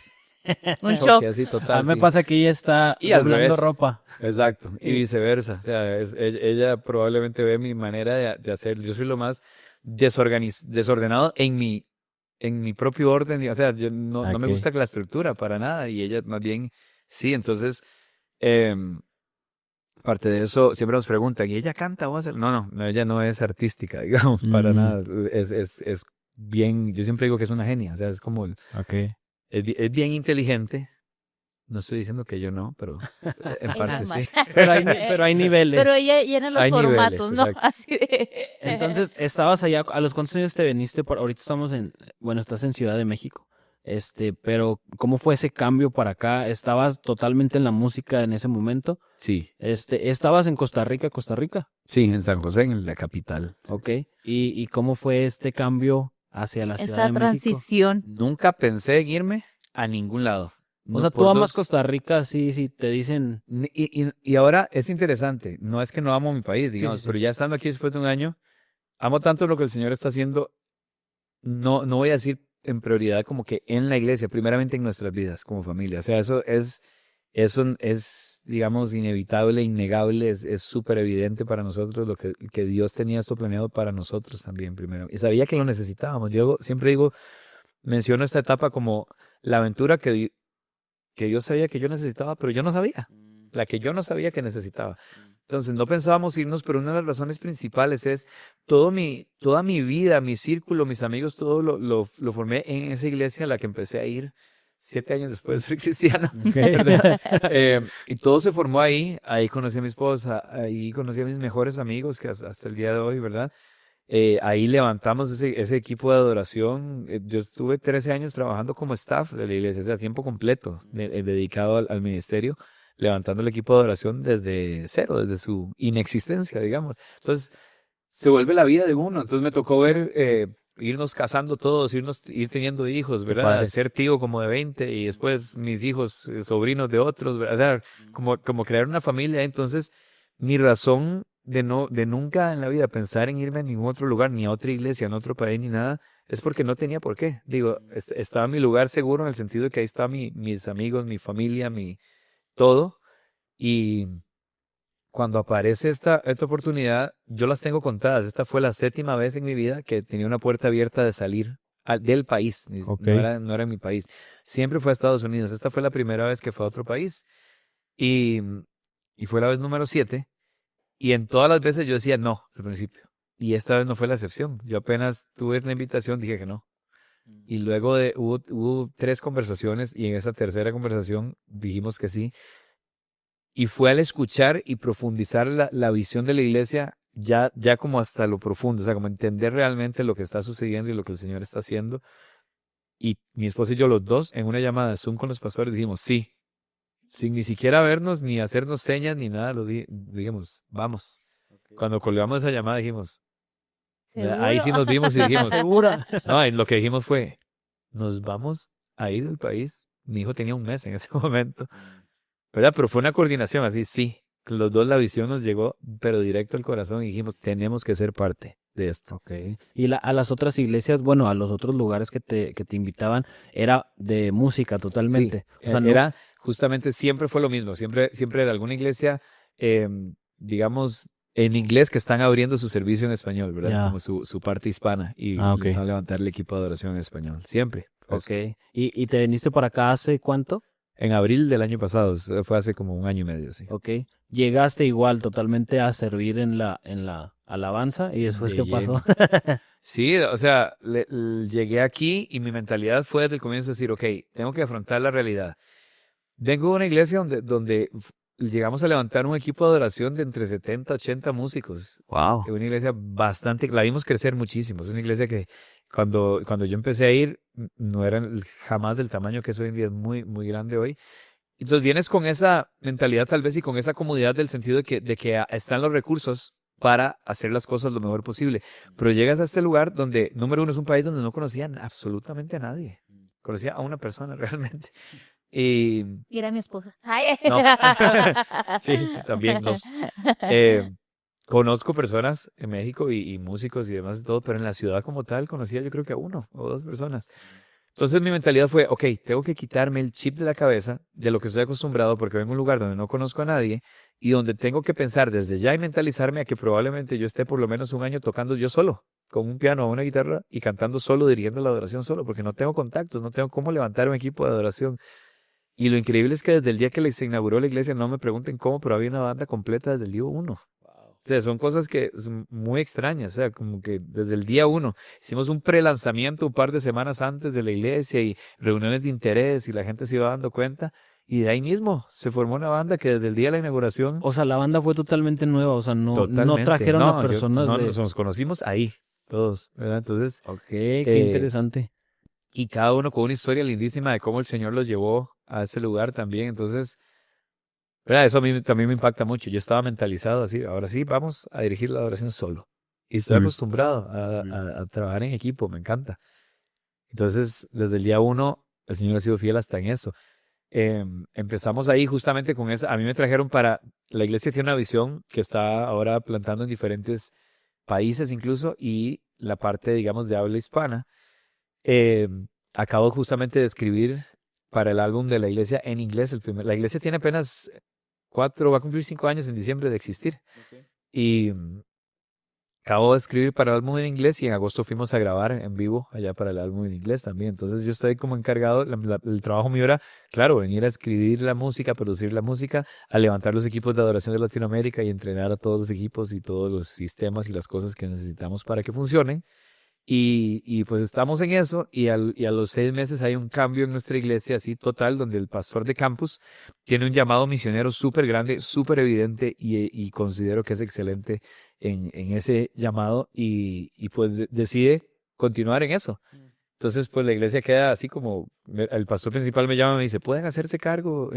Un choque shock. así A total. mí me Sí. pasa que ella está Y al doblando revés. ropa. Exacto, y viceversa. O sea, ella probablemente ve mi manera de hacer. Yo soy lo más desordenado en mi propio orden. O sea, yo no me Ok. gusta la estructura para nada. Y ella más bien sí. Entonces, em, parte de eso, siempre nos preguntan, ¿y ella canta o hace? No, ella no es artística, digamos, para nada. Es bien, yo siempre digo que es una genia. O sea, es como, Ok. es bien inteligente. No estoy diciendo que yo no, pero en Ay, parte no sí. más. Pero hay niveles. Pero ella llena los Hay niveles, formatos, ¿no? exacto. Así de... Entonces, estabas allá, ¿a los cuántos años te viniste? Ahorita bueno, estás en Ciudad de México. Pero ¿cómo fue ese cambio para acá? ¿Estabas totalmente en la música en ese momento? Sí, ¿Estabas en Costa Rica, Costa Rica? sí, en San José, en la capital. Ok. ¿Y cómo fue este cambio hacia la Ciudad Esa de México? transición. Nunca pensé en irme a ningún lado. O sea, por tú amas dos- Costa Rica, sí, te dicen... Y ahora es interesante, no es que no amo mi país, digamos, sí. pero ya estando aquí después de un año, amo tanto lo que el Señor está haciendo, no voy a decir en prioridad como que en la iglesia, primeramente en nuestras vidas como familia. O sea, eso es, digamos, inevitable, innegable, es súper evidente para nosotros que Dios tenía esto planeado para nosotros también primero. Y sabía que lo necesitábamos. Yo siempre digo, menciono esta etapa como la aventura que Dios sabía que yo necesitaba, pero yo no sabía. La que yo no sabía que necesitaba. Entonces no pensábamos irnos, pero una de las razones principales es toda mi vida, mi círculo, mis amigos, todo lo formé en esa iglesia a la que empecé a ir 7 años después de ser cristiano. ¿Verdad? Y todo se formó ahí conocí a mi esposa, ahí conocí a mis mejores amigos que hasta el día de hoy, ¿verdad? Ahí levantamos ese equipo de adoración. Yo estuve 13 años trabajando como staff de la iglesia, o sea, a tiempo completo, dedicado al ministerio, levantando el equipo de adoración desde cero, desde su inexistencia, digamos. Entonces, se vuelve la vida de uno. Entonces me tocó ver, irnos casando todos, ir teniendo hijos, Qué ¿verdad? padre. Ser tío como de 20 y después mis hijos, sobrinos de otros, ¿verdad? O sea, como crear una familia. Entonces, mi razón de nunca en la vida pensar en irme a ningún otro lugar, ni a otra iglesia, en otro país, ni nada, es porque no tenía por qué. Digo, estaba mi lugar seguro en el sentido de que ahí está mis amigos, mi familia, mi todo. Y cuando aparece esta oportunidad, yo las tengo contadas. Esta fue la 7ª vez en mi vida que tenía una puerta abierta de salir del país. Ok. No era en mi país. Siempre fue a Estados Unidos. Esta fue la primera vez que fue a otro país. Y, y fue la vez número 7. Y en todas las veces yo decía no al principio. Y esta vez no fue la excepción. Yo apenas tuve la invitación, dije que no. Y luego hubo 3 conversaciones y en esa tercera conversación dijimos que sí. Y fue al escuchar y profundizar la visión de la iglesia ya como hasta lo profundo, o sea, como entender realmente lo que está sucediendo y lo que el Señor está haciendo. Y mi esposa y yo los dos en una llamada de Zoom con los pastores dijimos sí, sin ni siquiera vernos ni hacernos señas ni nada, dijimos, vamos. Cuando colgamos esa llamada dijimos, ahí sí nos vimos y dijimos, ¿Segura? no, y lo que dijimos fue, nos vamos a ir del país. Mi hijo tenía 1 mes en ese momento. ¿Verdad? Pero fue una coordinación así, sí. Los dos la visión nos llegó, pero directo al corazón y dijimos, tenemos que ser parte de esto. Ok. Y a las otras iglesias, bueno, a los otros lugares que te invitaban, era de música totalmente. Sí, O sea, no- era justamente, siempre fue lo mismo. Siempre era alguna iglesia, digamos, en inglés que están abriendo su servicio en español, ¿verdad? Ya. Como su parte hispana y Ah, ok. les van a levantar el equipo de adoración en español. Siempre. Ok. ¿Y te viniste para acá hace cuánto? En abril del año pasado, fue hace como un año y medio, sí. Ok. Llegaste igual totalmente a servir en la alabanza y después, De ¿qué pasó? Sí, o sea, llegué aquí y mi mentalidad fue desde el comienzo decir, ok, tengo que afrontar la realidad. Vengo de una iglesia donde llegamos a levantar un equipo de adoración de entre 70 80 músicos. Wow. Es una iglesia bastante, la vimos crecer muchísimo. Es una iglesia que cuando yo empecé a ir, no era jamás del tamaño que es hoy en día, es muy, muy grande hoy. Entonces vienes con esa mentalidad tal vez y con esa comodidad del sentido de que están los recursos para hacer las cosas lo mejor posible. Pero llegas a este lugar donde, número uno, es un país donde no conocían absolutamente a nadie. Conocía a una persona realmente. Y Y era mi esposa. Ay. no, sí, también eh, conozco personas en México y músicos y demás y todo, pero en la ciudad como tal conocía yo creo que a uno o dos personas. Entonces mi mentalidad fue, ok, tengo que quitarme el chip de la cabeza de lo que estoy acostumbrado porque vengo a un lugar donde no conozco a nadie y donde tengo que pensar desde ya y mentalizarme a que probablemente yo esté por lo menos un año tocando yo solo, con un piano o una guitarra y cantando solo, dirigiendo la adoración solo, porque no tengo contactos, no tengo cómo levantar un equipo de adoración. Y lo increíble es que desde el día que se inauguró la iglesia, no me pregunten cómo, pero había una banda completa desde el día uno. O sea, son cosas que son muy extrañas, o sea, como que desde el día uno hicimos un pre-lanzamiento un par de semanas antes de la iglesia y reuniones de interés y la gente se iba dando cuenta y de ahí mismo se formó una banda que desde el día de la inauguración, O sea, la banda fue totalmente nueva, o sea, no totalmente, trajeron a no, personas no, de... nos conocimos ahí, todos, ¿verdad? Entonces, Ok, qué eh, interesante. y cada uno con una historia lindísima de cómo el Señor los llevó a ese lugar también, entonces... ¿Verdad? Eso a mí también me impacta mucho. Yo estaba mentalizado así, ahora sí, vamos a dirigir la adoración solo. Y estoy acostumbrado a trabajar en equipo, me encanta. Entonces, desde el día uno, el Señor ha sido fiel hasta en eso. Empezamos ahí justamente con esa. A mí me trajeron la iglesia tiene una visión que está ahora plantando en diferentes países incluso, y la parte, digamos, de habla hispana. Acabo justamente de escribir para el álbum de la iglesia en inglés. La iglesia tiene apenas va a cumplir 5 años en diciembre de existir. Y acabo de escribir para el álbum en inglés y en agosto fuimos a grabar en vivo allá para el álbum en inglés también. Entonces yo estoy como encargado, el trabajo mío era, claro, venir a escribir la música, producir la música, a levantar los equipos de adoración de Latinoamérica y entrenar a todos los equipos y todos los sistemas y las cosas que necesitamos para que funcionen. Y pues estamos en eso y a los 6 meses hay un cambio en nuestra iglesia así total donde el pastor de campus tiene un llamado misionero súper grande, súper evidente y considero que es excelente en ese llamado y pues decide continuar en eso. Entonces pues la iglesia queda así como, el pastor principal me llama y me dice, ¿pueden hacerse cargo?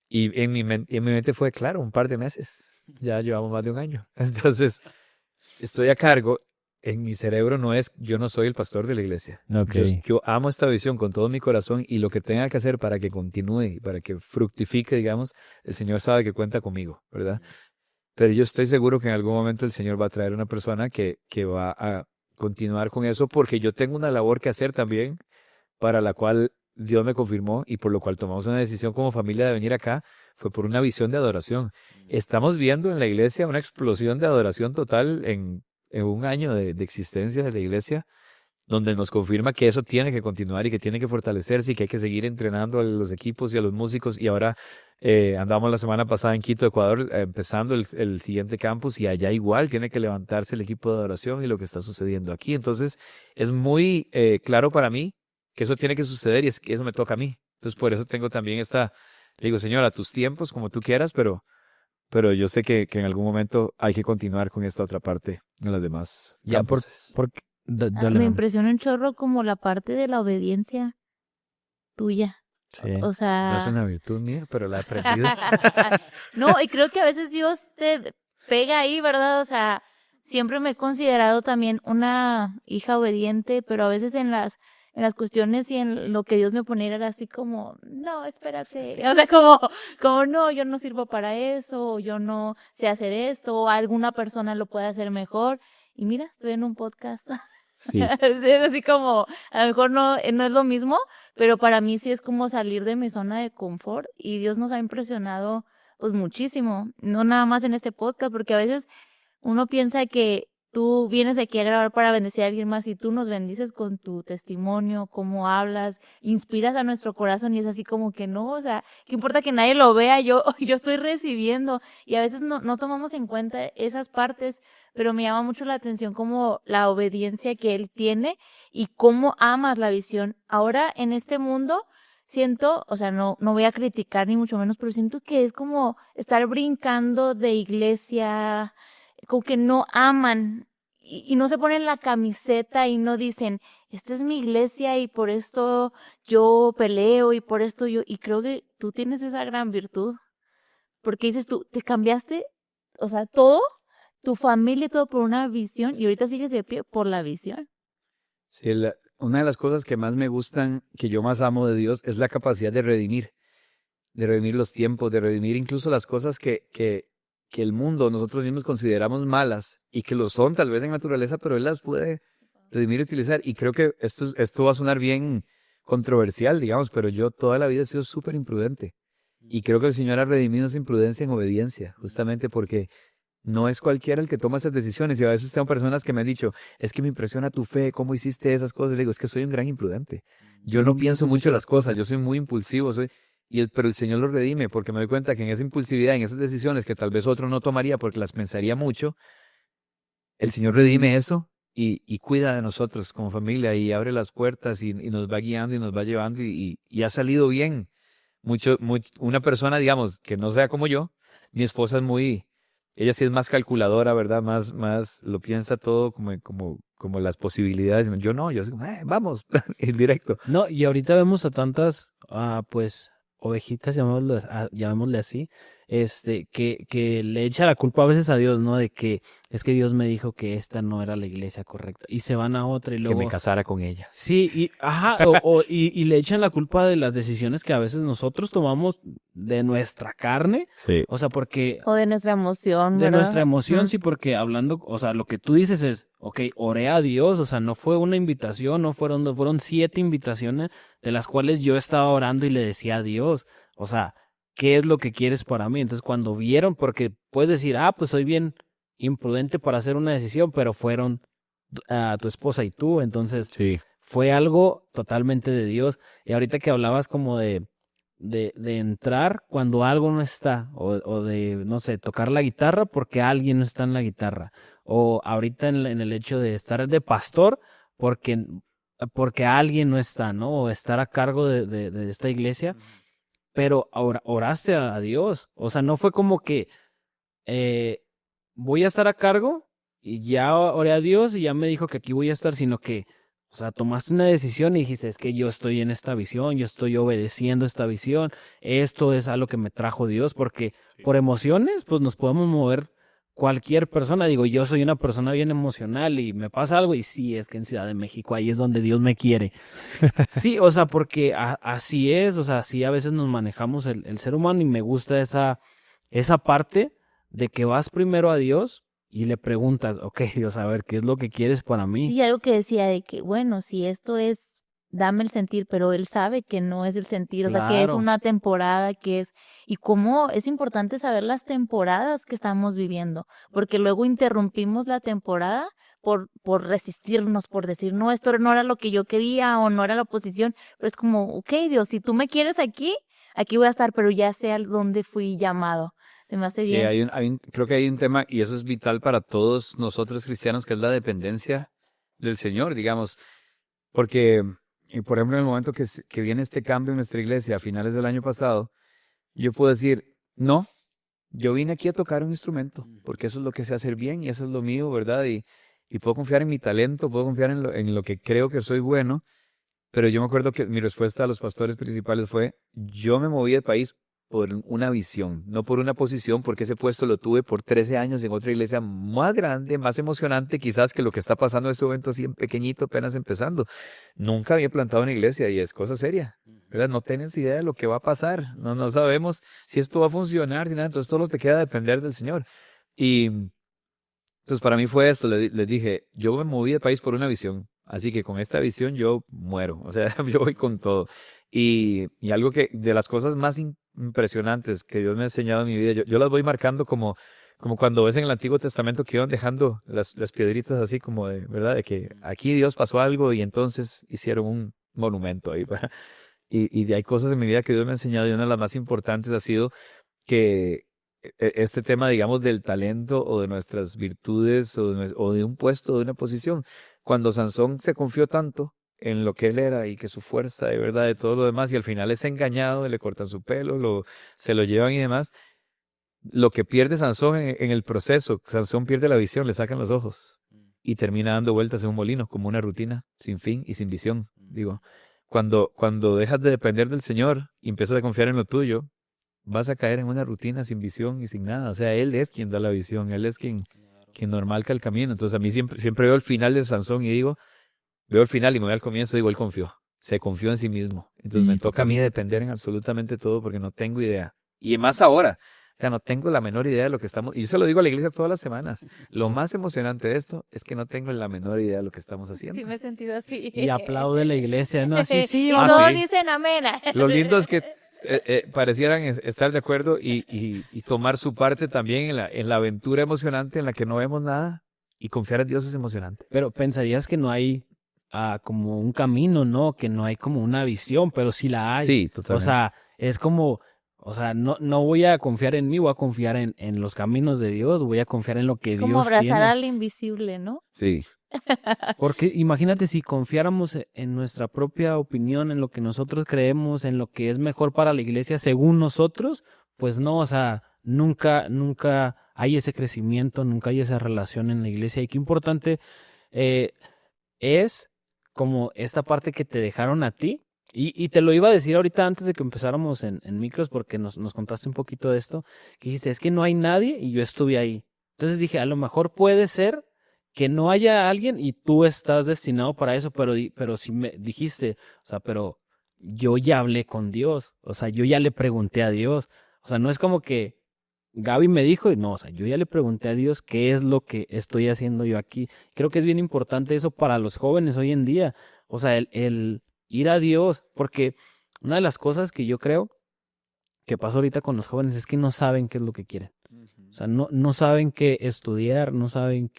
Y en mi mente fue, claro, un par de meses, ya llevamos más de un año. Entonces estoy a cargo. En mi cerebro yo no soy el pastor de la iglesia. Ok. Yo amo esta visión con todo mi corazón y lo que tenga que hacer para que continúe, para que fructifique, digamos, el Señor sabe que cuenta conmigo, ¿verdad? Pero yo estoy seguro que en algún momento el Señor va a traer una persona que va a continuar con eso porque yo tengo una labor que hacer también para la cual Dios me confirmó y por lo cual tomamos una decisión como familia de venir acá, fue por una visión de adoración. Estamos viendo en la iglesia una explosión de adoración total en un año de existencia de la iglesia, donde nos confirma que eso tiene que continuar y que tiene que fortalecerse y que hay que seguir entrenando a los equipos y a los músicos. Y ahora andamos la semana pasada en Quito, Ecuador, empezando el siguiente campus y allá igual tiene que levantarse el equipo de adoración y lo que está sucediendo aquí. Entonces es muy claro para mí que eso tiene que suceder y que eso me toca a mí. Entonces por eso tengo también le digo, Señor, a tus tiempos, como tú quieras, pero yo sé que en algún momento hay que continuar con esta otra parte en las demás Ya, campuses. dale, Me mami. impresiona un chorro como la parte de la obediencia tuya. Sí. O No es sea, una virtud mía, pero la he aprendido. no, y creo que a veces Dios te pega ahí, ¿verdad? O sea, siempre me he considerado también una hija obediente, pero a veces en las cuestiones y en lo que Dios me ponía era así como, no, espérate. O sea, como no, yo no sirvo para eso, o yo no sé hacer esto, o alguna persona lo puede hacer mejor. Y mira, estoy en un podcast. Sí. Es así como, a lo mejor no es lo mismo, pero para mí sí es como salir de mi zona de confort y Dios nos ha impresionado pues muchísimo, no nada más en este podcast, porque a veces uno piensa que tú vienes aquí a grabar para bendecir a alguien más y tú nos bendices con tu testimonio, cómo hablas, inspiras a nuestro corazón y es así como que no, o sea, ¿qué importa que nadie lo vea? Yo estoy recibiendo y a veces no tomamos en cuenta esas partes, pero me llama mucho la atención como la obediencia que él tiene y cómo amas la visión. Ahora en este mundo siento, o sea, no voy a criticar ni mucho menos, pero siento que es como estar brincando de iglesia, como que no aman y no se ponen la camiseta y no dicen, esta es mi iglesia y por esto yo peleo y por esto y creo que tú tienes esa gran virtud, porque dices tú, te cambiaste, o sea, todo, tu familia y todo por una visión y ahorita sigues de pie por la visión. Sí, una de las cosas que más me gustan, que yo más amo de Dios, es la capacidad de redimir los tiempos, de redimir incluso las cosas que el mundo, nosotros mismos consideramos malas y que lo son tal vez en naturaleza, pero Él las puede redimir y utilizar. Y creo que esto va a sonar bien controversial, digamos, pero yo toda la vida he sido súper imprudente. Y creo que el Señor ha redimido esa imprudencia en obediencia, justamente porque no es cualquiera el que toma esas decisiones. Y a veces tengo personas que me han dicho, es que me impresiona tu fe, cómo hiciste esas cosas. Le digo, es que soy un gran imprudente. Yo no pienso mucho las cosas, yo soy muy impulsivo, pero el Señor lo redime porque me doy cuenta que en esa impulsividad, en esas decisiones que tal vez otro no tomaría porque las pensaría mucho, el Señor redime eso y cuida de nosotros como familia y abre las puertas y nos va guiando y nos va llevando y ha salido bien. Una persona, digamos, que no sea como yo, mi esposa ella sí es más calculadora, ¿verdad? Más lo piensa todo como las posibilidades. Yo no, yo soy como, vamos, en directo. No, y ahorita vemos a tantas, pues, ovejitas, llamémosle así, que le echa la culpa a veces a Dios, ¿no? De que es que Dios me dijo que esta no era la iglesia correcta. Y se van a otra y luego... Que me casara con ella. Sí, y le echan la culpa de las decisiones que a veces nosotros tomamos de nuestra carne. Sí. O sea, porque... O de nuestra emoción, De ¿verdad? nuestra emoción, sí, porque hablando, o sea, lo que tú dices es, ok, oré a Dios, o sea, no fue una invitación, fueron 7 invitaciones de las cuales yo estaba orando y le decía a Dios, o sea, ¿qué es lo que quieres para mí? Entonces, cuando vieron, porque puedes decir, pues soy bien imprudente para hacer una decisión, pero fueron tu esposa y tú, entonces Sí. fue algo totalmente de Dios. Y ahorita que hablabas como de entrar cuando algo no está, o de, no sé, tocar la guitarra porque alguien no está en la guitarra, o ahorita en el hecho de estar de pastor porque alguien no está, ¿no? O estar a cargo de esta iglesia, pero ahora oraste a Dios, o sea, no fue como que voy a estar a cargo y ya oré a Dios y ya me dijo que aquí voy a estar, sino que, o sea, tomaste una decisión y dijiste, es que yo estoy en esta visión, yo estoy obedeciendo esta visión, esto es algo que me trajo Dios, porque por emociones, pues nos podemos mover cualquier persona. Digo, yo soy una persona bien emocional y me pasa algo y sí, es que en Ciudad de México ahí es donde Dios me quiere. Sí, o sea, porque así es, o sea, así a veces nos manejamos el ser humano y me gusta esa parte de que vas primero a Dios y le preguntas, ok, Dios, a ver, ¿qué es lo que quieres para mí? Sí, algo que decía de que, bueno, si esto es, dame el sentir, pero él sabe que no es el sentir, o sea, que es Claro. una temporada, y cómo es importante saber las temporadas que estamos viviendo, porque luego interrumpimos la temporada por resistirnos, por decir, no, esto no era lo que yo quería o no era la posición, pero es como, ok, Dios, si tú me quieres aquí voy a estar, pero ya sé a dónde fui llamado. Se me hace Sí, bien. creo que hay un tema, y eso es vital para todos nosotros cristianos, que es la dependencia del Señor, digamos. Porque, por ejemplo, en el momento que viene este cambio en nuestra iglesia a finales del año pasado, yo puedo decir, no, yo vine aquí a tocar un instrumento, porque eso es lo que sé hacer bien y eso es lo mío, ¿verdad? Y puedo confiar en mi talento, puedo confiar en lo que creo que soy bueno, pero yo me acuerdo que mi respuesta a los pastores principales fue, yo me moví del país por una visión, no por una posición, porque ese puesto lo tuve por 13 años en otra iglesia más grande, más emocionante quizás que lo que está pasando en este momento así en pequeñito, apenas empezando. Nunca había plantado una iglesia y es cosa seria, ¿verdad? No tienes idea de lo que va a pasar, no sabemos si esto va a funcionar, si nada, entonces todo te queda depender del Señor. Y entonces para mí fue esto, les dije, yo me moví del país por una visión, así que con esta visión yo muero, o sea, yo voy con todo. Y algo de las cosas más impresionantes que Dios me ha enseñado en mi vida, yo las voy marcando como como cuando ves en el Antiguo Testamento que iban dejando las piedritas así como de, ¿verdad? De que aquí Dios pasó algo y entonces hicieron un monumento ahí. ¿Verdad? Y hay cosas en mi vida que Dios me ha enseñado y una de las más importantes ha sido que este tema, digamos, del talento o de nuestras virtudes o de un puesto, de una posición, cuando Sansón se confió tanto en lo que él era y que su fuerza, de verdad, de todo lo demás, y al final es engañado, le cortan su pelo, se lo llevan y demás, lo que pierde Sansón en el proceso, Sansón pierde la visión, le sacan los ojos y termina dando vueltas en un molino, como una rutina, sin fin y sin visión, digo. Cuando dejas de depender del Señor y empiezas a confiar en lo tuyo, vas a caer en una rutina sin visión y sin nada. O sea, Él es quien da la visión, Él es quien nos marca el camino. Entonces a mí siempre veo el final de Sansón y digo, veo el final y me voy al comienzo y digo, Él confió, se confió en sí mismo. Entonces me toca a mí depender en absolutamente todo porque no tengo idea. Y más ahora, o sea, no tengo la menor idea de lo que estamos, y yo se lo digo a la iglesia todas las semanas. Lo más emocionante de esto es que no tengo la menor idea de lo que estamos haciendo. Sí, me he sentido así. Y aplaude la iglesia, ¿no? Sí, sí, Y vamos. todos sí. dicen amén. Lo lindo es que parecieran estar de acuerdo y tomar su parte también en la aventura emocionante en la que no vemos nada y confiar en Dios es emocionante. Pero pensarías que no hay como un camino, ¿no? Que no hay como una visión, pero sí la hay. Sí, O totalmente. sea, es como, o sea, no voy a confiar en mí, voy a confiar en los caminos de Dios, voy a confiar en lo que Es como Dios abrazar tiene. al invisible, ¿no? Sí. Porque imagínate si confiáramos en nuestra propia opinión, en lo que nosotros creemos, en lo que es mejor para la iglesia según nosotros, pues no, o sea, nunca hay ese crecimiento, nunca hay esa relación en la iglesia. Y qué importante es como esta parte que te dejaron a ti. Y te lo iba a decir ahorita antes de que empezáramos en micros, porque nos contaste un poquito de esto, que dijiste, es que no hay nadie y yo estuve ahí. Entonces dije, a lo mejor puede ser que no haya alguien y tú estás destinado para eso, pero si me dijiste, o sea, pero yo ya hablé con Dios, o sea, yo ya le pregunté a Dios, o sea, no es como que Gaby me dijo, y no, o sea, yo ya le pregunté a Dios qué es lo que estoy haciendo yo aquí. Creo que es bien importante eso para los jóvenes hoy en día, o sea, el ir a Dios, porque una de las cosas que yo creo que pasa ahorita con los jóvenes es que no saben qué es lo que quieren. O sea, no saben qué estudiar, no saben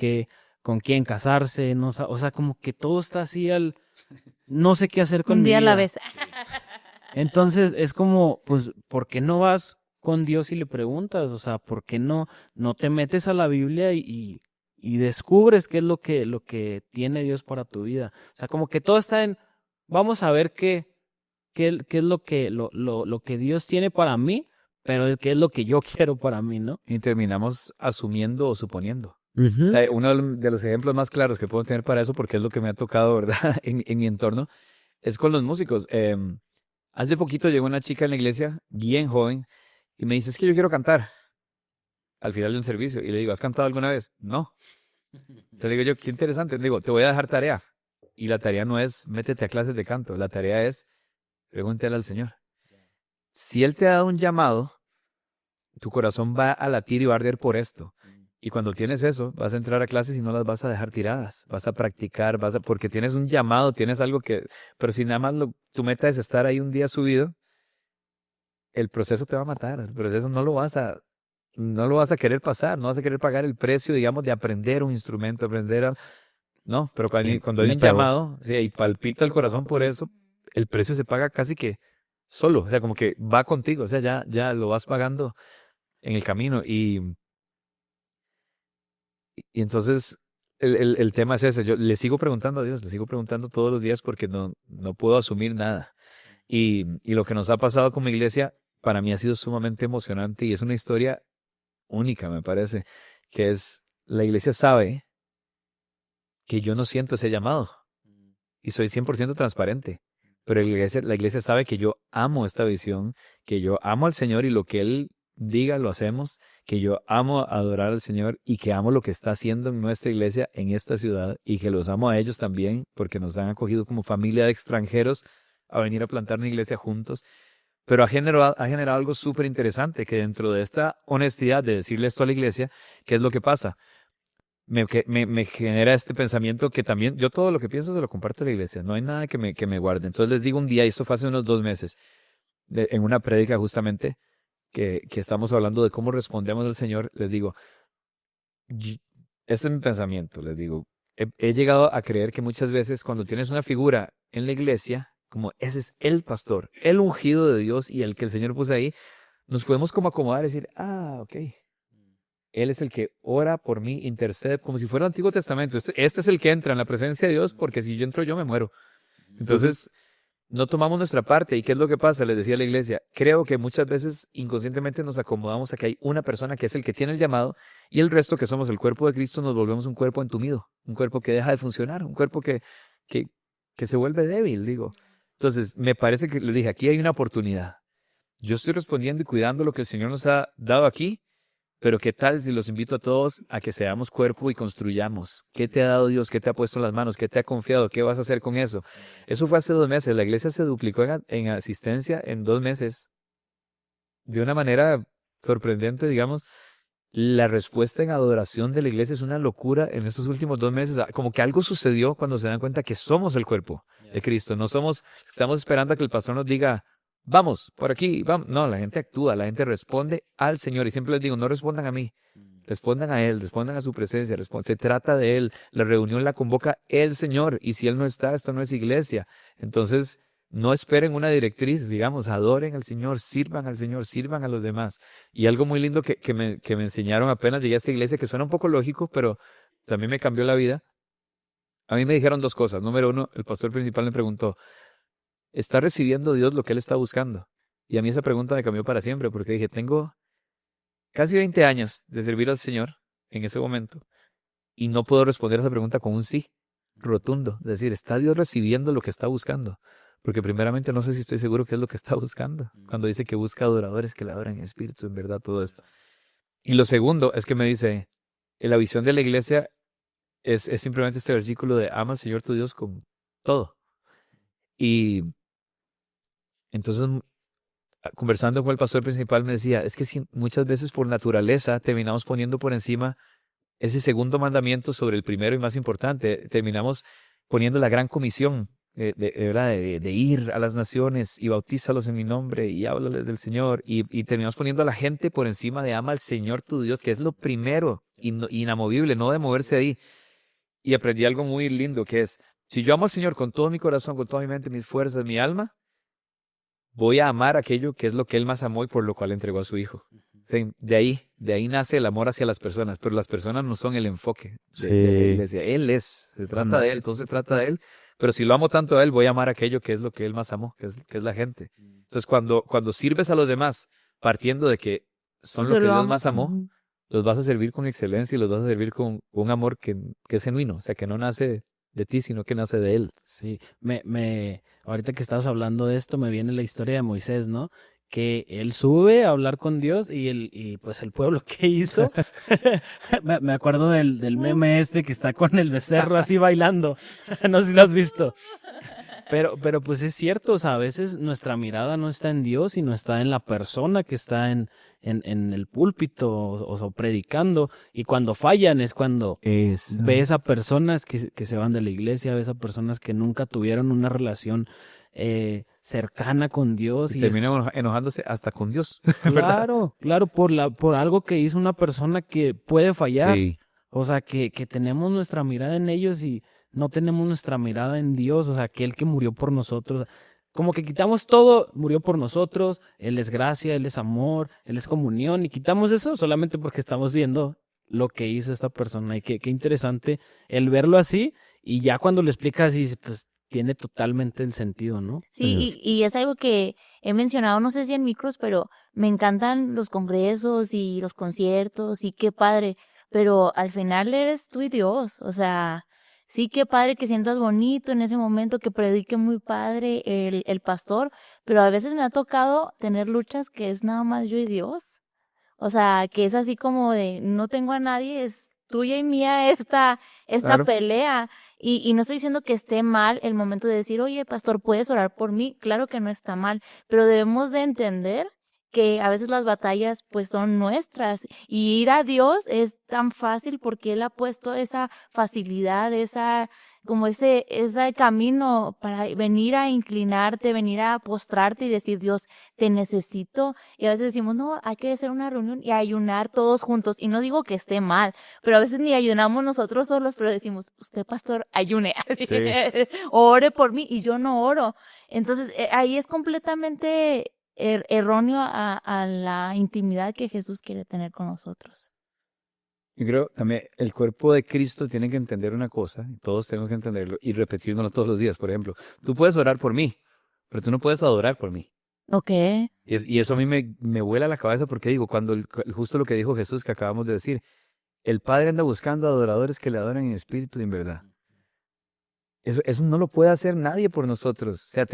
con quién casarse, o sea, como que todo está así no sé qué hacer con Un mi día a la vida. vez. Entonces es como, pues, ¿por qué no vas con Dios y le preguntas? O sea, ¿por qué no te metes a la Biblia y descubres qué es lo que tiene Dios para tu vida? O sea, como que todo está vamos a ver qué es lo que Dios tiene para mí, pero qué es lo que yo quiero para mí, ¿no? Y terminamos asumiendo o suponiendo. O sea, uno de los ejemplos más claros que puedo tener para eso, porque es lo que me ha tocado, ¿verdad? En mi entorno, es con los músicos. Hace poquito llegó una chica en la iglesia, bien joven, y me dice, es que yo quiero cantar al final de un servicio. Y le digo, ¿has cantado alguna vez? No. Te digo yo, qué interesante. Le digo, te voy a dejar tarea. Y la tarea no es, métete a clases de canto. La tarea es, pregúntale al Señor. Si Él te ha dado un llamado, tu corazón va a latir y va a arder por esto. Y cuando tienes eso, vas a entrar a clases y no las vas a dejar tiradas. Vas a practicar, porque tienes un llamado, tienes algo que... Pero si nada más tu meta es estar ahí un día subido, el proceso te va a matar. El proceso no lo vas a querer pasar, no vas a querer pagar el precio, digamos, de aprender un instrumento, No, pero cuando hay un llamado, sí, y palpita el corazón por eso, el precio se paga casi que solo. O sea, como que va contigo, o sea, ya lo vas pagando en el camino. Y entonces el tema es ese. Yo le sigo preguntando a Dios, le sigo preguntando todos los días porque no puedo asumir nada. Y lo que nos ha pasado como iglesia, para mí ha sido sumamente emocionante y es una historia única, me parece, que es, la iglesia sabe que yo no siento ese llamado y soy 100% transparente, pero la iglesia sabe que yo amo esta visión, que yo amo al Señor y lo que Él diga lo hacemos, que yo amo adorar al Señor y que amo lo que está haciendo en nuestra iglesia, en esta ciudad, y que los amo a ellos también porque nos han acogido como familia de extranjeros a venir a plantar una iglesia juntos. Pero ha generado algo súper interesante, que dentro de esta honestidad de decirle esto a la iglesia, ¿qué es lo que pasa? Me genera este pensamiento que también, yo todo lo que pienso se lo comparto a la iglesia, no hay nada que me guarde. Entonces les digo un día, y esto fue hace unos 2 meses, en una prédica justamente, que estamos hablando de cómo respondemos al Señor, les digo, y- este es mi pensamiento, les digo. He llegado a creer que muchas veces cuando tienes una figura en la iglesia, como ese es el pastor, el ungido de Dios y el que el Señor puso ahí, nos podemos como acomodar y decir, ok, Él es el que ora por mí, intercede, como si fuera el Antiguo Testamento. Este es el que entra en la presencia de Dios, porque si yo entro yo me muero. Entonces, no tomamos nuestra parte. ¿Y qué es lo que pasa? Les decía a la iglesia, creo que muchas veces inconscientemente nos acomodamos a que hay una persona que es el que tiene el llamado y el resto que somos el cuerpo de Cristo nos volvemos un cuerpo entumido, un cuerpo que deja de funcionar, un cuerpo que, que se vuelve débil, digo. Entonces, me parece que le dije, aquí hay una oportunidad. Yo estoy respondiendo y cuidando lo que el Señor nos ha dado aquí, pero ¿qué tal si los invito a todos a que seamos cuerpo y construyamos? ¿Qué te ha dado Dios? ¿Qué te ha puesto en las manos? ¿Qué te ha confiado? ¿Qué vas a hacer con eso? Eso fue hace 2 meses. La iglesia se duplicó en asistencia en 2 meses. De una manera sorprendente, digamos. La respuesta en adoración de la iglesia es una locura en estos últimos 2 meses. Como que algo sucedió cuando se dan cuenta que somos el cuerpo de Cristo. No somos, estamos esperando a que el pastor nos diga, vamos, por aquí, vamos. No, la gente actúa, la gente responde al Señor. Y siempre les digo, no respondan a mí, respondan a Él, respondan a su presencia. Se trata de Él. La reunión la convoca el Señor. Y si Él no está, esto no es iglesia. Entonces, no esperen una directriz, digamos, adoren al Señor, sirvan a los demás. Y algo muy lindo que me enseñaron apenas llegué a esta iglesia, que suena un poco lógico, pero también me cambió la vida. A mí me dijeron 2 cosas. Número uno, el pastor principal me preguntó, ¿está recibiendo Dios lo que él está buscando? Y a mí esa pregunta me cambió para siempre, porque dije, tengo casi 20 años de servir al Señor en ese momento, y no puedo responder esa pregunta con un sí rotundo. Es decir, ¿está Dios recibiendo lo que está buscando? Porque primeramente no sé si estoy seguro qué es lo que está buscando. Cuando dice que busca adoradores que le adoran en espíritu, en verdad, todo esto. Y lo segundo es que me dice, la visión de la iglesia es simplemente este versículo de ama al Señor tu Dios con todo. Y entonces, conversando con el pastor principal, me decía, es que si muchas veces por naturaleza terminamos poniendo por encima ese segundo mandamiento sobre el primero y más importante. Terminamos poniendo la gran comisión ¿verdad? De ir a las naciones y bautízalos en mi nombre y háblales del Señor. Y terminamos poniendo a la gente por encima de ama al Señor tu Dios, que es lo primero, inamovible, no de moverse de ahí. Y aprendí algo muy lindo, que es, si yo amo al Señor con todo mi corazón, con toda mi mente, mis fuerzas, mi alma, voy a amar aquello que es lo que Él más amó y por lo cual entregó a su Hijo. Sí, de ahí nace el amor hacia las personas, pero las personas no son el enfoque de la iglesia. Él es, se trata de Él, entonces se trata de Él. Pero si lo amo tanto a Él, voy a amar aquello que es lo que Él más amó, que es la gente. Entonces, cuando sirves a los demás, partiendo de que son lo Yo que lo Dios amo. más amó, Ujú. los vas a servir con excelencia y los vas a servir con un amor que es genuino, o sea, que no nace de ti, sino que nace de Él. Sí, ahorita que estás hablando de esto, me viene la historia de Moisés, ¿no? Que él sube a hablar con Dios y pues el pueblo que hizo, me acuerdo del meme este que está con el becerro así bailando, no sé si lo has visto. Pero pues es cierto, o sea, a veces nuestra mirada no está en Dios, sino está en la persona que está en el púlpito o predicando. Y cuando fallan es cuando ves a personas que se van de la iglesia, ves a personas que nunca tuvieron una relación cercana con Dios. Y Y terminan enojándose hasta con Dios, ¿verdad? claro, por algo que hizo una persona que puede fallar. Sí. O sea, que tenemos nuestra mirada en ellos y no tenemos nuestra mirada en Dios, o sea, aquel que murió por nosotros. Como que quitamos todo, murió por nosotros, Él es gracia, Él es amor, Él es comunión, y quitamos eso solamente porque estamos viendo lo que hizo esta persona. Y qué interesante el verlo así, y ya cuando lo explicas, así, pues tiene totalmente el sentido, ¿no? Sí, y es algo que he mencionado, no sé si en micros, pero me encantan los congresos y los conciertos y qué padre, pero al final eres tú y Dios, o sea, sí, qué padre que sientas bonito en ese momento, que predique muy padre el pastor, pero a veces me ha tocado tener luchas que es nada más yo y Dios. O sea, que es así como de no tengo a nadie, es tuya y mía esta Claro. pelea. Y no estoy diciendo que esté mal el momento de decir, oye, pastor, ¿puedes orar por mí? Claro que no está mal, pero debemos de entender que a veces las batallas pues son nuestras y ir a Dios es tan fácil porque Él ha puesto esa facilidad, esa como ese camino para venir a inclinarte, venir a postrarte y decir, Dios, te necesito. Y a veces decimos, no, hay que hacer una reunión y ayunar todos juntos. Y no digo que esté mal, pero a veces ni ayunamos nosotros solos, pero decimos, usted, pastor, ayune, o ore por mí, y yo no oro. Entonces, ahí es completamente erróneo a la intimidad que Jesús quiere tener con nosotros. Yo creo también el cuerpo de Cristo tiene que entender una cosa, y todos tenemos que entenderlo y repetirnos todos los días. Por ejemplo, tú puedes orar por mí, pero tú no puedes adorar por mí. Ok. Y eso a mí me vuela la cabeza porque digo, cuando justo lo que dijo Jesús que acabamos de decir, el Padre anda buscando adoradores que le adoren en espíritu y en verdad. Eso no lo puede hacer nadie por nosotros. O sea,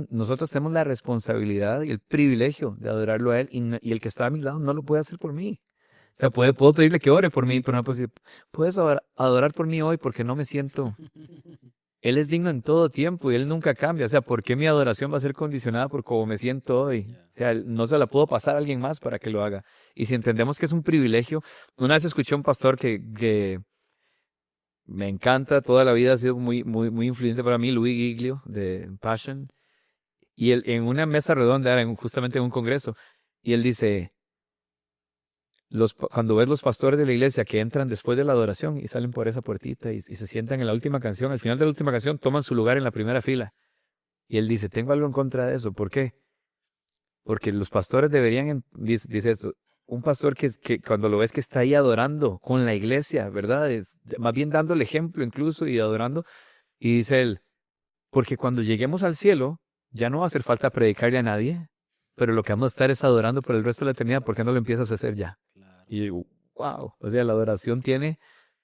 nosotros tenemos la responsabilidad y el privilegio de adorarlo a Él y el que está a mi lado no lo puede hacer por mí. O sea, puedo pedirle que ore por mí, pero no puedo decir, puedes adorar por mí hoy porque no me siento. Él es digno en todo tiempo y Él nunca cambia. O sea, ¿por qué mi adoración va a ser condicionada por cómo me siento hoy? O sea, no se la puedo pasar a alguien más para que lo haga. Y si entendemos que es un privilegio, una vez escuché a un pastor que me encanta, toda la vida ha sido muy, muy, muy influyente para mí, Luis Giglio, de Passion. Y él, en una mesa redonda, justamente en un congreso, y él dice, cuando ves los pastores de la iglesia que entran después de la adoración y salen por esa puertita y se sientan en la última canción, al final de la última canción toman su lugar en la primera fila. Y él dice, tengo algo en contra de eso. ¿Por qué? Porque los pastores deberían, dice esto, un pastor que cuando lo ves que está ahí adorando con la iglesia, ¿verdad? Más bien dando el ejemplo incluso y adorando. Y dice él, porque cuando lleguemos al cielo, ya no va a hacer falta predicarle a nadie, pero lo que vamos a estar es adorando por el resto de la eternidad. ¿Por qué no lo empiezas a hacer ya? Y digo, wow, o sea, la adoración tiene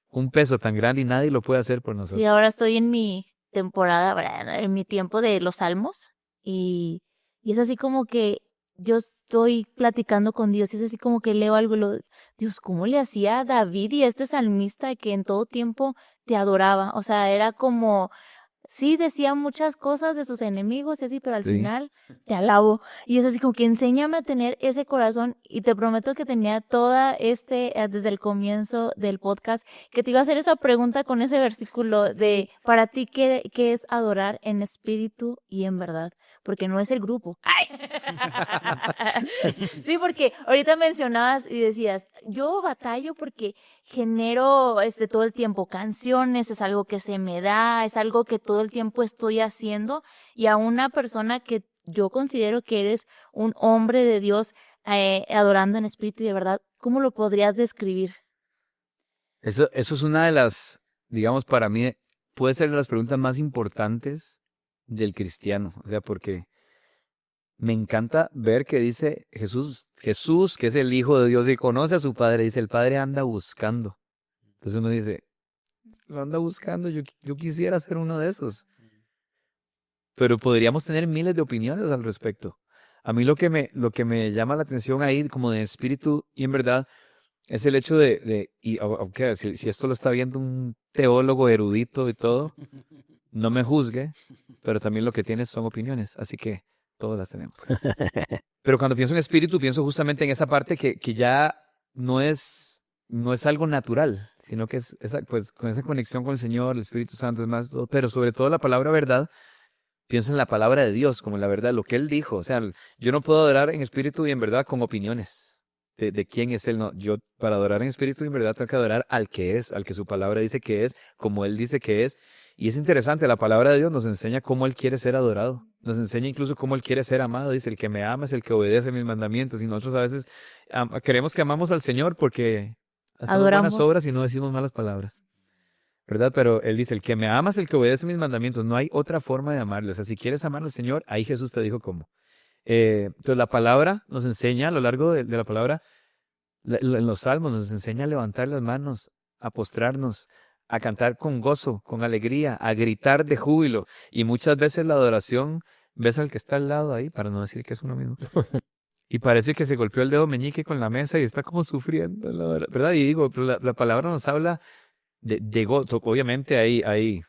un peso tan grande y nadie lo puede hacer por nosotros. Sí, ahora estoy en mi temporada, ¿verdad? En mi tiempo de los salmos y es así como que yo estoy platicando con Dios y es así como que leo algo, Dios, ¿cómo le hacía a David y a este salmista que en todo tiempo te adoraba? O sea, era como, sí, decía muchas cosas de sus enemigos y así, pero al final te alabo. Y es así como que enséñame a tener ese corazón y te prometo que tenía desde el comienzo del podcast, que te iba a hacer esa pregunta con ese versículo de, para ti, ¿qué es adorar en espíritu y en verdad? Porque no es el grupo. ¡Ay! Sí, porque ahorita mencionabas y decías, yo batallo porque genero todo el tiempo canciones, es algo que se me da, es algo que todo el tiempo estoy haciendo, y a una persona que yo considero que eres un hombre de Dios adorando en espíritu y de verdad, ¿cómo lo podrías describir? Eso es una de las, digamos, para mí, puede ser de las preguntas más importantes del cristiano. O sea, porque me encanta ver que dice Jesús, que es el Hijo de Dios y conoce a su Padre, dice, el Padre anda buscando. Entonces uno dice, lo anda buscando, yo quisiera ser uno de esos. Pero podríamos tener miles de opiniones al respecto. A mí lo que me llama la atención ahí, como de espíritu y en verdad, es el hecho y aunque si esto lo está viendo un teólogo erudito y todo, no me juzgue, pero también lo que tienes son opiniones, así que todas las tenemos. Pero cuando pienso en espíritu, pienso justamente en esa parte que ya no es algo natural, sino que es pues, con esa conexión con el Señor, el Espíritu Santo, es más, pero sobre todo la palabra verdad. Pienso en la palabra de Dios, como la verdad, lo que Él dijo. O sea, yo no puedo adorar en espíritu y en verdad con opiniones de quién es Él. No, yo para adorar en espíritu y en verdad tengo que adorar al que es, al que su palabra dice que es, como Él dice que es. Y es interesante, la palabra de Dios nos enseña cómo Él quiere ser adorado. Nos enseña incluso cómo Él quiere ser amado. Dice, el que me ama es el que obedece mis mandamientos. Y nosotros a veces creemos que amamos al Señor porque hacemos buenas obras y no decimos malas palabras. ¿Verdad? Pero Él dice, el que me ama es el que obedece mis mandamientos. No hay otra forma de amarle. O sea, si quieres amar al Señor, ahí Jesús te dijo cómo. Entonces la palabra nos enseña, a lo largo de la palabra, en los salmos nos enseña a levantar las manos, a postrarnos, a cantar con gozo, con alegría, a gritar de júbilo. Y muchas veces la adoración, ves al que está al lado ahí, para no decir que es uno mismo. Y parece que se golpeó el dedo meñique con la mesa y está como sufriendo, ¿verdad? Y digo, pero la palabra nos habla de gozo. Obviamente hay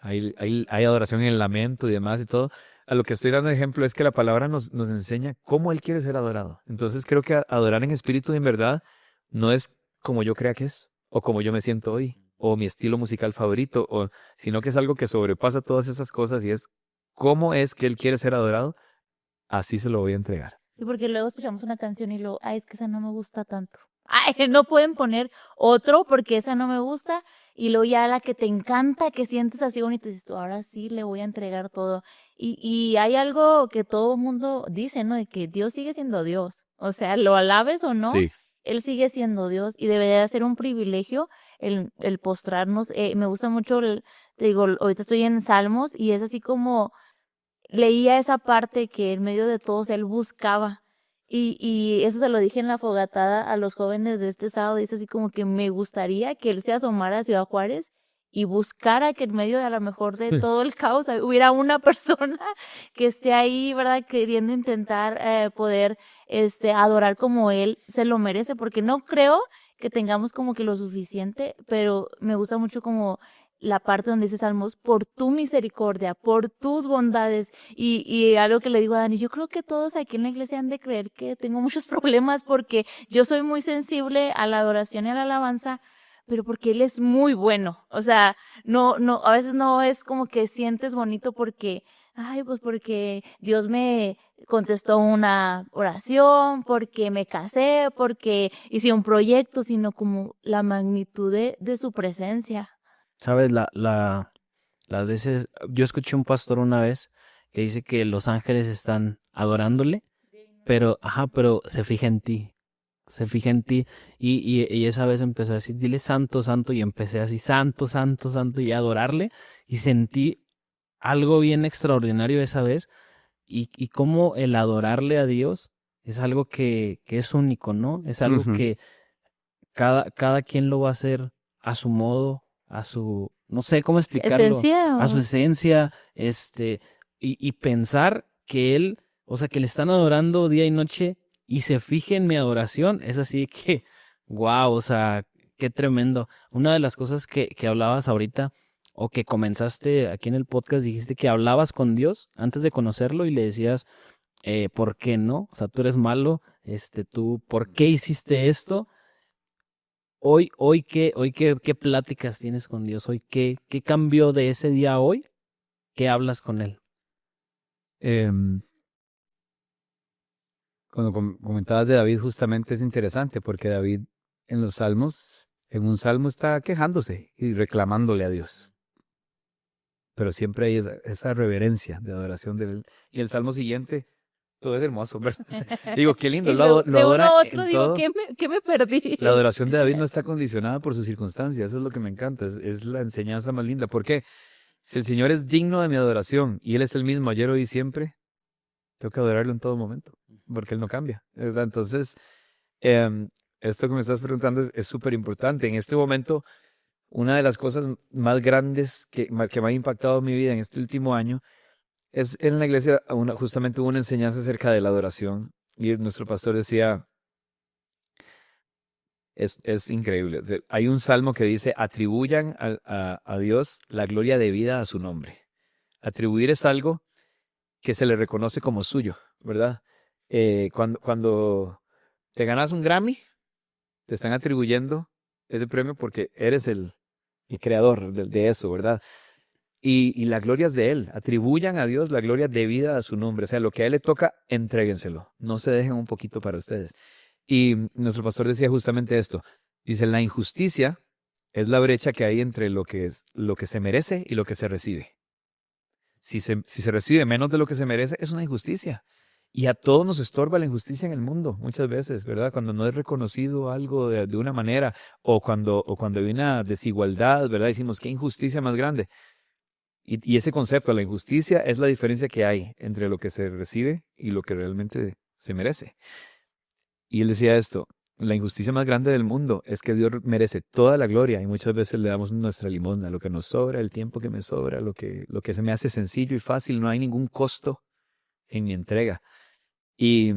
adoración en el lamento y demás y todo. A lo que estoy dando ejemplo es que la palabra nos enseña cómo Él quiere ser adorado. Entonces creo que adorar en espíritu y en verdad no es como yo crea que es o como yo me siento hoy. o mi estilo musical favorito, sino que es algo que sobrepasa todas esas cosas y es cómo es que Él quiere ser adorado, así se lo voy a entregar. Y porque luego escuchamos una canción y luego, ay, es que esa no me gusta tanto. Ay, no pueden poner otro porque esa no me gusta. Y luego ya la que te encanta, que sientes así bonito, dices tú, ahora sí le voy a entregar todo. Y hay algo que todo el mundo dice, ¿no? De que Dios sigue siendo Dios. O sea, lo alabes o no, Sí. Él sigue siendo Dios y debería ser un privilegio el postrarnos. Me gusta mucho, te digo, ahorita estoy en Salmos y es así como leía esa parte que en medio de todos él buscaba. Y eso se lo dije en la fogatada a los jóvenes de este sábado. Dice así como que me gustaría que él se asomara a Ciudad Juárez y buscara que en medio de a lo mejor de todo el caos hubiera una persona que esté ahí, ¿verdad? Queriendo intentar poder adorar como él se lo merece, porque no creo que tengamos como que lo suficiente, pero me gusta mucho como la parte donde dice Salmos, por tu misericordia, por tus bondades. Y algo que le digo a Dani, yo creo que todos aquí en la iglesia han de creer que tengo muchos problemas porque yo soy muy sensible a la adoración y a la alabanza, pero porque Él es muy bueno. O sea, a veces no es como que sientes bonito porque, ay, pues porque Dios me contestó una oración, porque me casé, porque hice un proyecto, sino como la magnitud de su presencia. ¿Sabes? Las veces, yo escuché un pastor una vez que dice que los ángeles están adorándole, pero se fija en ti, se fija en ti, y esa vez empezó a decir, dile santo, santo, y empecé así, santo, santo, santo, y a adorarle, y sentí algo bien extraordinario esa vez, y cómo el adorarle a Dios es algo que es único, ¿no? Es algo Ujú. que cada quien lo va a hacer a su modo, a su, no sé cómo explicarlo, Esencia. a su esencia, y pensar que él, o sea, que le están adorando día y noche y se fije en mi adoración, es así que, wow, o sea, qué tremendo. Una de las cosas que hablabas ahorita, o que comenzaste aquí en el podcast, dijiste que hablabas con Dios antes de conocerlo y le decías, ¿por qué no? O sea, tú eres malo, tú, ¿por qué hiciste esto? ¿Qué pláticas tienes con Dios? Hoy, ¿qué cambió de ese día a hoy? ¿Qué hablas con Él? Em, Cuando comentabas de David, justamente es interesante porque David en los salmos, en un salmo está quejándose y reclamándole a Dios. Pero siempre hay esa reverencia de adoración de él. Y el salmo siguiente, todo es hermoso, ¿verdad? Digo, qué lindo, Y lo de uno adora a otro en digo, todo. ¿qué me perdí? La adoración de David no está condicionada por sus circunstancias, eso es lo que me encanta, es la enseñanza más linda. ¿Por qué? Si el Señor es digno de mi adoración y Él es el mismo ayer, hoy y siempre, tengo que adorarlo en todo momento, porque Él no cambia, ¿verdad? Entonces, em, esto que me estás preguntando es súper importante. En este momento, una de las cosas más grandes que me ha impactado en mi vida en este último año es en la iglesia, justamente hubo una enseñanza acerca de la adoración y nuestro pastor decía, es increíble. Hay un salmo que dice, atribuyan a Dios la gloria debida a su nombre. Atribuir es algo que se le reconoce como suyo, ¿verdad? Cuando te ganas un Grammy, te están atribuyendo ese premio porque eres el creador de eso, ¿verdad? Y la gloria es de Él. Atribuyan a Dios la gloria debida a su nombre. O sea, lo que a Él le toca, entréguenselo. No se dejen un poquito para ustedes. Y nuestro pastor decía justamente esto. Dice, la injusticia es la brecha que hay entre lo que se merece y lo que se recibe. Si se recibe menos de lo que se merece, es una injusticia. Y a todos nos estorba la injusticia en el mundo, muchas veces, ¿verdad? Cuando no es reconocido algo de una manera o cuando hay una desigualdad, ¿verdad? Decimos, qué injusticia más grande. Y ese concepto, la injusticia, es la diferencia que hay entre lo que se recibe y lo que realmente se merece. Y él decía esto, la injusticia más grande del mundo es que Dios merece toda la gloria y muchas veces le damos nuestra limosna, lo que nos sobra, el tiempo que me sobra, lo que se me hace sencillo y fácil, no hay ningún costo en mi entrega. Y,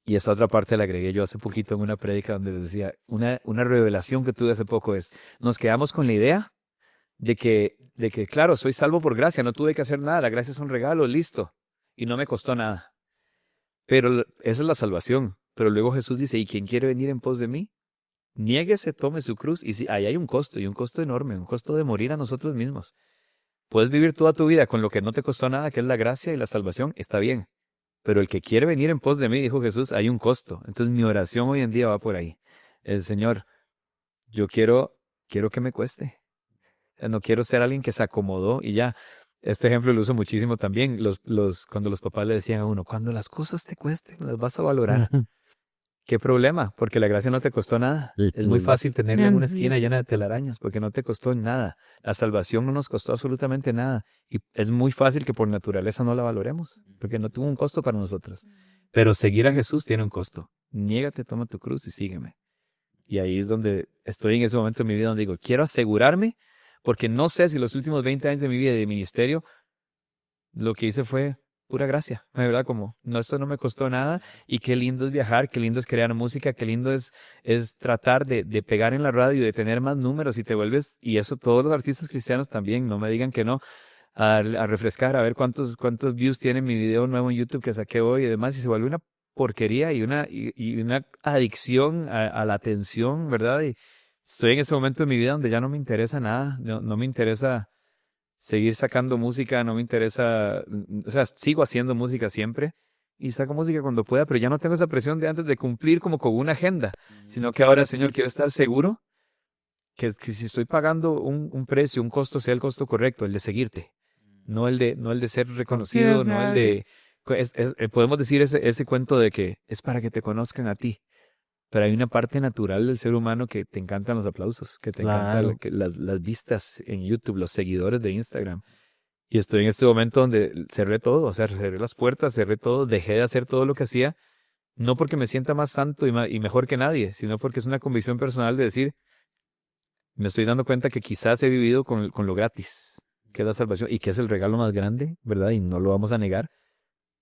y esta otra parte la agregué yo hace poquito en una prédica donde les decía, una revelación que tuve hace poco es, nos quedamos con la idea de que, claro, soy salvo por gracia, no tuve que hacer nada, la gracia es un regalo, listo, y no me costó nada. Pero esa es la salvación. Pero luego Jesús dice, ¿y quién quiere venir en pos de mí? Niéguese, tome su cruz. Y sí, ahí hay un costo, y un costo enorme, un costo de morir a nosotros mismos. Puedes vivir toda tu vida con lo que no te costó nada, que es la gracia y la salvación, está bien. Pero el que quiere venir en pos de mí, dijo Jesús, hay un costo. Entonces mi oración hoy en día va por ahí. El Señor, yo quiero que me cueste. No quiero ser alguien que se acomodó y ya. Este ejemplo lo uso muchísimo también. Cuando los papás le decían a uno, cuando las cosas te cuesten, las vas a valorar. ¿Qué problema? Porque la gracia no te costó nada. Sí, Es muy sí. fácil tenerla en una Ujú. esquina llena de telarañas porque no te costó nada. La salvación no nos costó absolutamente nada. Y es muy fácil que por naturaleza no la valoremos porque no tuvo un costo para nosotros. Pero seguir a Jesús tiene un costo. Niégate, toma tu cruz y sígueme. Y ahí es donde estoy en ese momento de mi vida donde digo, quiero asegurarme porque no sé si los últimos 20 años de mi vida de ministerio lo que hice fue pura gracia, de verdad, como, no, esto no me costó nada y qué lindo es viajar, qué lindo es crear música, qué lindo es tratar de pegar en la radio, de tener más números y te vuelves, y eso todos los artistas cristianos también, no me digan que no, a refrescar, a ver cuántos views tiene mi video nuevo en YouTube que saqué hoy y demás, y se vuelve una porquería y una adicción a la atención, ¿verdad? Y estoy en ese momento de mi vida donde ya no me interesa nada, no me interesa seguir sacando música, no me interesa, o sea, sigo haciendo música siempre y saco música cuando pueda, pero ya no tengo esa presión de antes de cumplir como con una agenda, sino que ahora, Señor, quiero estar seguro que si estoy pagando un precio, un costo, sea el costo correcto, el de seguirte, no el de ser reconocido, no el de, podemos decir ese cuento de que es para que te conozcan a ti. Pero hay una parte natural del ser humano que te encantan los aplausos, que te Claro. encantan las vistas en YouTube, los seguidores de Instagram. Y estoy en este momento donde cerré todo, o sea, cerré las puertas, cerré todo, dejé de hacer todo lo que hacía, no porque me sienta más santo y mejor que nadie, sino porque es una convicción personal de decir, me estoy dando cuenta que quizás he vivido con lo gratis, que es la salvación y que es el regalo más grande, ¿verdad? Y no lo vamos a negar,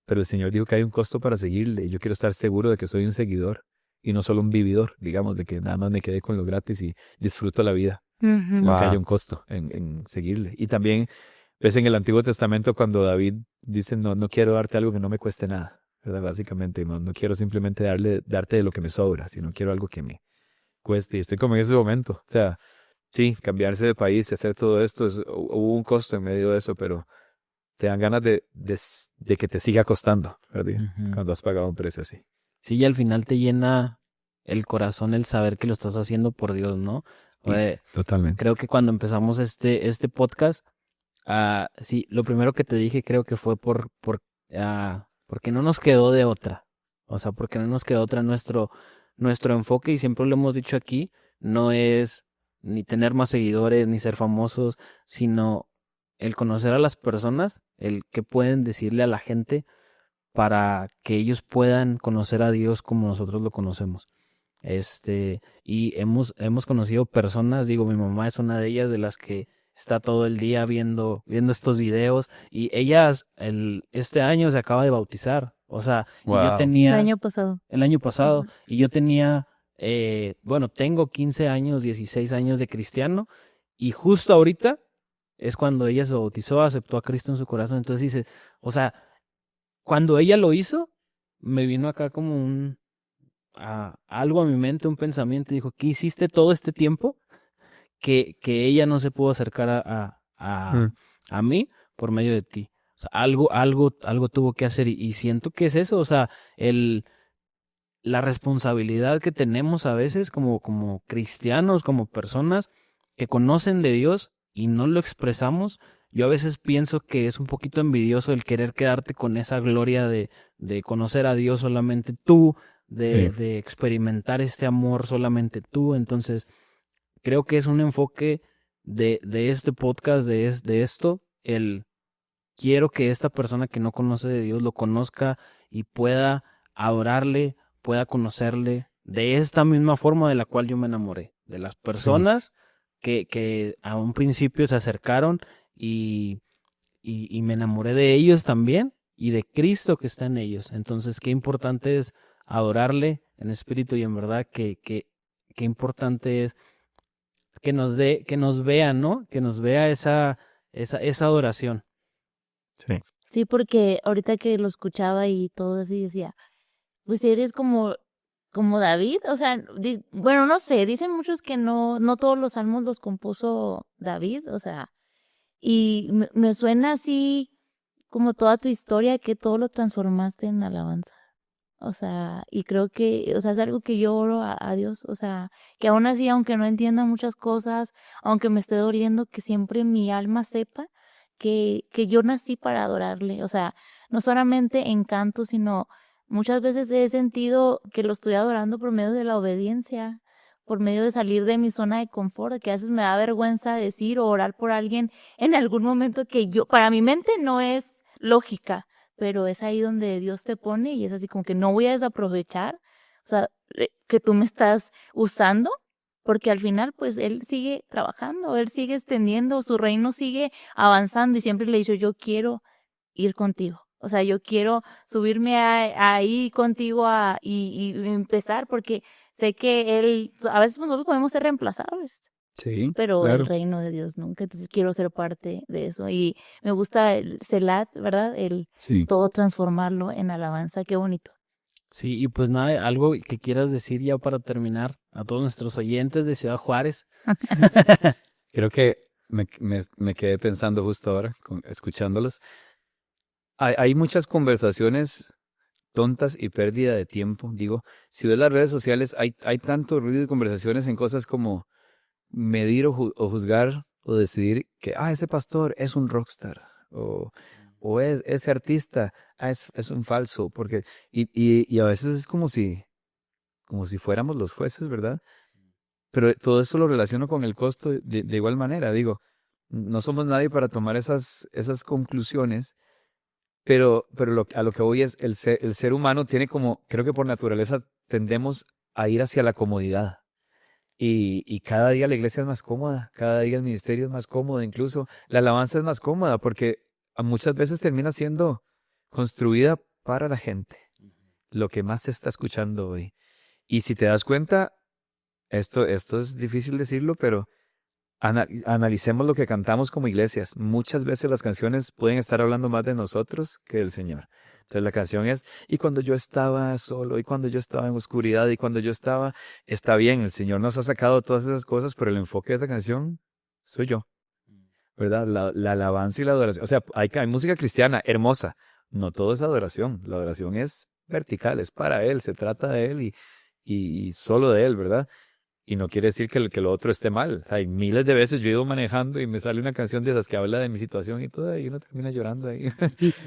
pero el Señor dijo que hay un costo para seguirle y yo quiero estar seguro de que soy un seguidor y no solo un vividor, digamos, de que nada más me quedé con lo gratis y disfruto la vida, sino que haya Wow. un costo en seguirle. Y también ves en el Antiguo Testamento cuando David dice, no quiero darte algo que no me cueste nada, ¿verdad? Básicamente, no quiero simplemente darte de lo que me sobra, sino quiero algo que me cueste. Y estoy como en ese momento. O sea, sí, cambiarse de país y hacer todo esto, hubo un costo en medio de eso, pero te dan ganas de que te siga costando, ¿verdad? Ujú. Cuando has pagado un precio así. Sí, y al final te llena el corazón el saber que lo estás haciendo por Dios, ¿no? Totalmente. Creo que cuando empezamos este podcast, sí, lo primero que te dije creo que fue porque no nos quedó de otra. O sea, porque no nos quedó otra nuestro enfoque, y siempre lo hemos dicho aquí, no es ni tener más seguidores, ni ser famosos, sino el conocer a las personas, el que pueden decirle a la gente para que ellos puedan conocer a Dios como nosotros lo conocemos. Y hemos conocido personas, digo, mi mamá es una de ellas, de las que está todo el día viendo estos videos, y este año se acaba de bautizar, o sea, y yo Wow. El tenía, año pasado. el año pasado, Ujú. y yo tenía, tengo 15 años, 16 años de cristiano, y justo ahorita es cuando ella se bautizó, aceptó a Cristo en su corazón. Entonces dice, o sea, cuando ella lo hizo, me vino acá como algo a mi mente, un pensamiento, y dijo, ¿qué hiciste todo este tiempo que ella no se pudo acercar Mm. a mí por medio de ti? O sea, algo tuvo que hacer, y siento que es eso, o sea, la responsabilidad que tenemos a veces como cristianos, como personas que conocen de Dios y no lo expresamos. Yo a veces pienso que es un poquito envidioso el querer quedarte con esa gloria de conocer a Dios solamente tú, de experimentar este amor solamente tú. Entonces, creo que es un enfoque de este podcast, de esto, el quiero que esta persona que no conoce de Dios lo conozca y pueda adorarle, pueda conocerle de esta misma forma de la cual yo me enamoré, de las personas que a un principio se acercaron y me enamoré de ellos también, y de Cristo que está en ellos. Entonces, qué importante es adorarle en espíritu y en verdad, qué importante es que nos vea, ¿no? Que nos vea esa adoración. Sí. Sí, porque ahorita que lo escuchaba y todo así decía, pues eres como como David, o sea, bueno, no sé, dicen muchos que no todos los salmos los compuso David, o sea, y me suena así como toda tu historia, que todo lo transformaste en alabanza. O sea, y creo que, o sea, es algo que yo oro a Dios, o sea, que aún así, aunque no entienda muchas cosas, aunque me esté doliendo, que siempre mi alma sepa que yo nací para adorarle, o sea, no solamente en canto, sino muchas veces he sentido que lo estoy adorando por medio de la obediencia, por medio de salir de mi zona de confort, que a veces me da vergüenza decir o orar por alguien en algún momento que yo, para mi mente no es lógica, pero es ahí donde Dios te pone y es así como que no voy a desaprovechar, o sea, que tú me estás usando, porque al final pues Él sigue trabajando, Él sigue extendiendo, su reino sigue avanzando y siempre le he dicho, yo quiero ir contigo. O sea, yo quiero subirme ahí contigo y empezar porque sé que a veces nosotros podemos ser reemplazables, Sí, pero el claro. reino de Dios nunca. Entonces quiero ser parte de eso. Y me gusta el Selat, ¿verdad? El Sí. todo transformarlo en alabanza. Qué bonito. Sí, y pues nada, algo que quieras decir ya para terminar a todos nuestros oyentes de Ciudad Juárez. Creo que me quedé pensando justo ahora, escuchándolos. Hay muchas conversaciones tontas y pérdida de tiempo. Digo, si ves las redes sociales, hay tanto ruido de conversaciones en cosas como medir o juzgar o decidir que, ese pastor es un rockstar o ese artista, es un falso, porque, y a veces es como si fuéramos los jueces, ¿verdad? Pero todo eso lo relaciono con el costo de igual manera. Digo, no somos nadie para tomar esas conclusiones, pero a lo que voy es, el ser humano tiene como, creo que por naturaleza tendemos a ir hacia la comodidad. Y cada día la iglesia es más cómoda, cada día el ministerio es más cómodo, incluso la alabanza es más cómoda porque muchas veces termina siendo construida para la gente, lo que más se está escuchando hoy. Y si te das cuenta, esto es difícil decirlo, pero analicemos lo que cantamos como iglesias. Muchas veces las canciones pueden estar hablando más de nosotros que del Señor. Entonces la canción es, y cuando yo estaba solo, y cuando yo estaba en oscuridad, y cuando yo estaba, está bien, el Señor nos ha sacado todas esas cosas, pero el enfoque de esa canción soy yo, ¿verdad? La alabanza y la adoración. O sea, hay música cristiana hermosa. No todo es adoración. La adoración es vertical, es para Él, se trata de Él y solo de Él, ¿verdad? Y no quiere decir que lo otro esté mal. O sea, hay miles de veces yo he ido manejando y me sale una canción de esas que habla de mi situación y todo, y uno termina llorando ahí,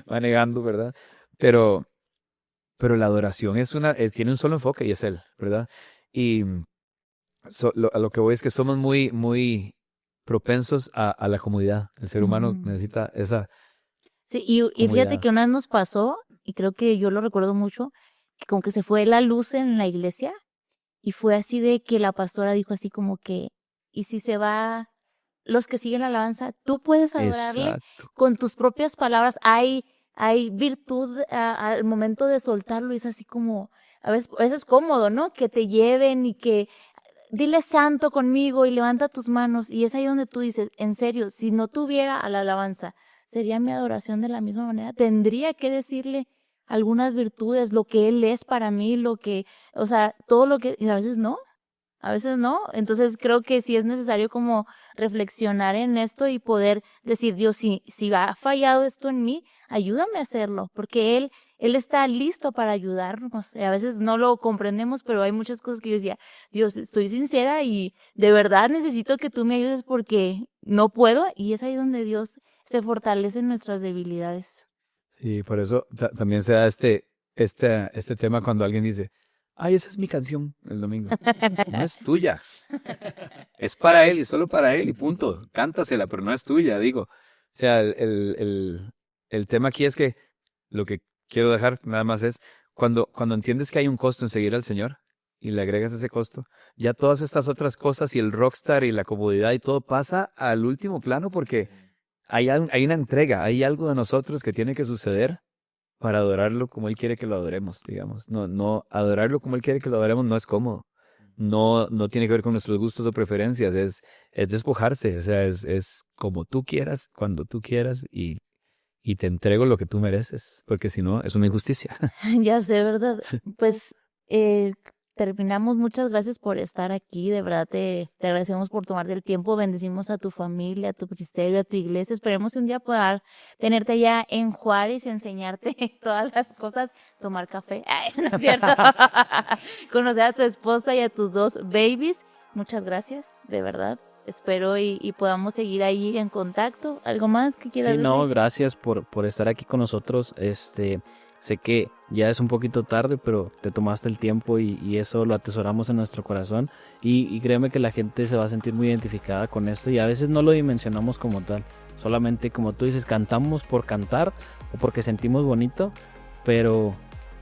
manejando, ¿verdad? Pero la adoración tiene un solo enfoque y es Él, ¿verdad? Y a lo que voy es que somos muy, muy propensos a la comodidad. El ser humano Ujú. necesita esa Sí, y fíjate comodidad. que una vez nos pasó, y creo que yo lo recuerdo mucho, que como que se fue la luz en la iglesia y fue así de que la pastora dijo así como que, ¿y si se va los que siguen la alabanza? Tú puedes adorarle Exacto. con tus propias palabras. Hay virtud al momento de soltarlo, y es así como, a veces es cómodo, ¿no? Que te lleven y que dile santo conmigo y levanta tus manos. Y es ahí donde tú dices, en serio, si no tuviera a la alabanza, ¿sería mi adoración de la misma manera? Tendría que decirle algunas virtudes, lo que Él es para mí, o sea, todo lo que, y a veces no. A veces no, entonces creo que sí es necesario como reflexionar en esto y poder decir, Dios, si ha fallado esto en mí, ayúdame a hacerlo, porque Él está listo para ayudarnos. A veces no lo comprendemos, pero hay muchas cosas que yo decía, Dios, estoy sincera y de verdad necesito que tú me ayudes porque no puedo, y es ahí donde Dios se fortalece en nuestras debilidades. Sí, por eso también se da este tema cuando alguien dice, esa es mi canción el domingo. No es tuya. Es para Él y solo para Él y punto. Cántasela, pero no es tuya, digo. O sea, el tema aquí es que lo que quiero dejar nada más es cuando entiendes que hay un costo en seguir al Señor y le agregas ese costo, ya todas estas otras cosas y el rockstar y la comodidad y todo pasa al último plano porque hay una entrega, hay algo de nosotros que tiene que suceder para adorarlo como Él quiere que lo adoremos, digamos. No, adorarlo como Él quiere que lo adoremos no es cómodo. No tiene que ver con nuestros gustos o preferencias, es despojarse, o sea, es como tú quieras, cuando tú quieras y te entrego lo que tú mereces, porque si no, es una injusticia. Ya sé, ¿verdad? Pues terminamos. Muchas gracias por estar aquí. De verdad te agradecemos por tomarte el tiempo. Bendecimos a tu familia, a tu ministerio, a tu iglesia. Esperemos un día poder tenerte allá en Juárez y enseñarte todas las cosas. Tomar café. Ay, no es cierto. Conocer a tu esposa y a tus 2 babies. Muchas gracias, de verdad. Espero y podamos seguir ahí en contacto. ¿Algo más que quieras Sí, decir? no, gracias por estar aquí con nosotros. Sé que ya es un poquito tarde, pero te tomaste el tiempo y eso lo atesoramos en nuestro corazón. Y créeme que la gente se va a sentir muy identificada con esto y a veces no lo dimensionamos como tal. Solamente, como tú dices, cantamos por cantar o porque sentimos bonito, pero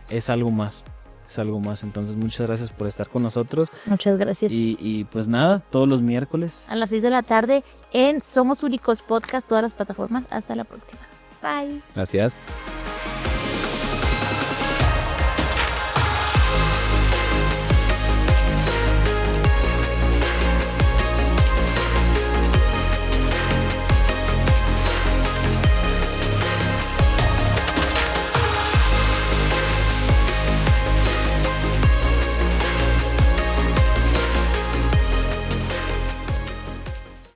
es algo más. Es algo más. Entonces, muchas gracias por estar con nosotros. Muchas gracias. Y pues nada, todos los miércoles. A las 6 de la tarde en Somos Únicos Podcast, todas las plataformas. Hasta la próxima. Bye. Gracias.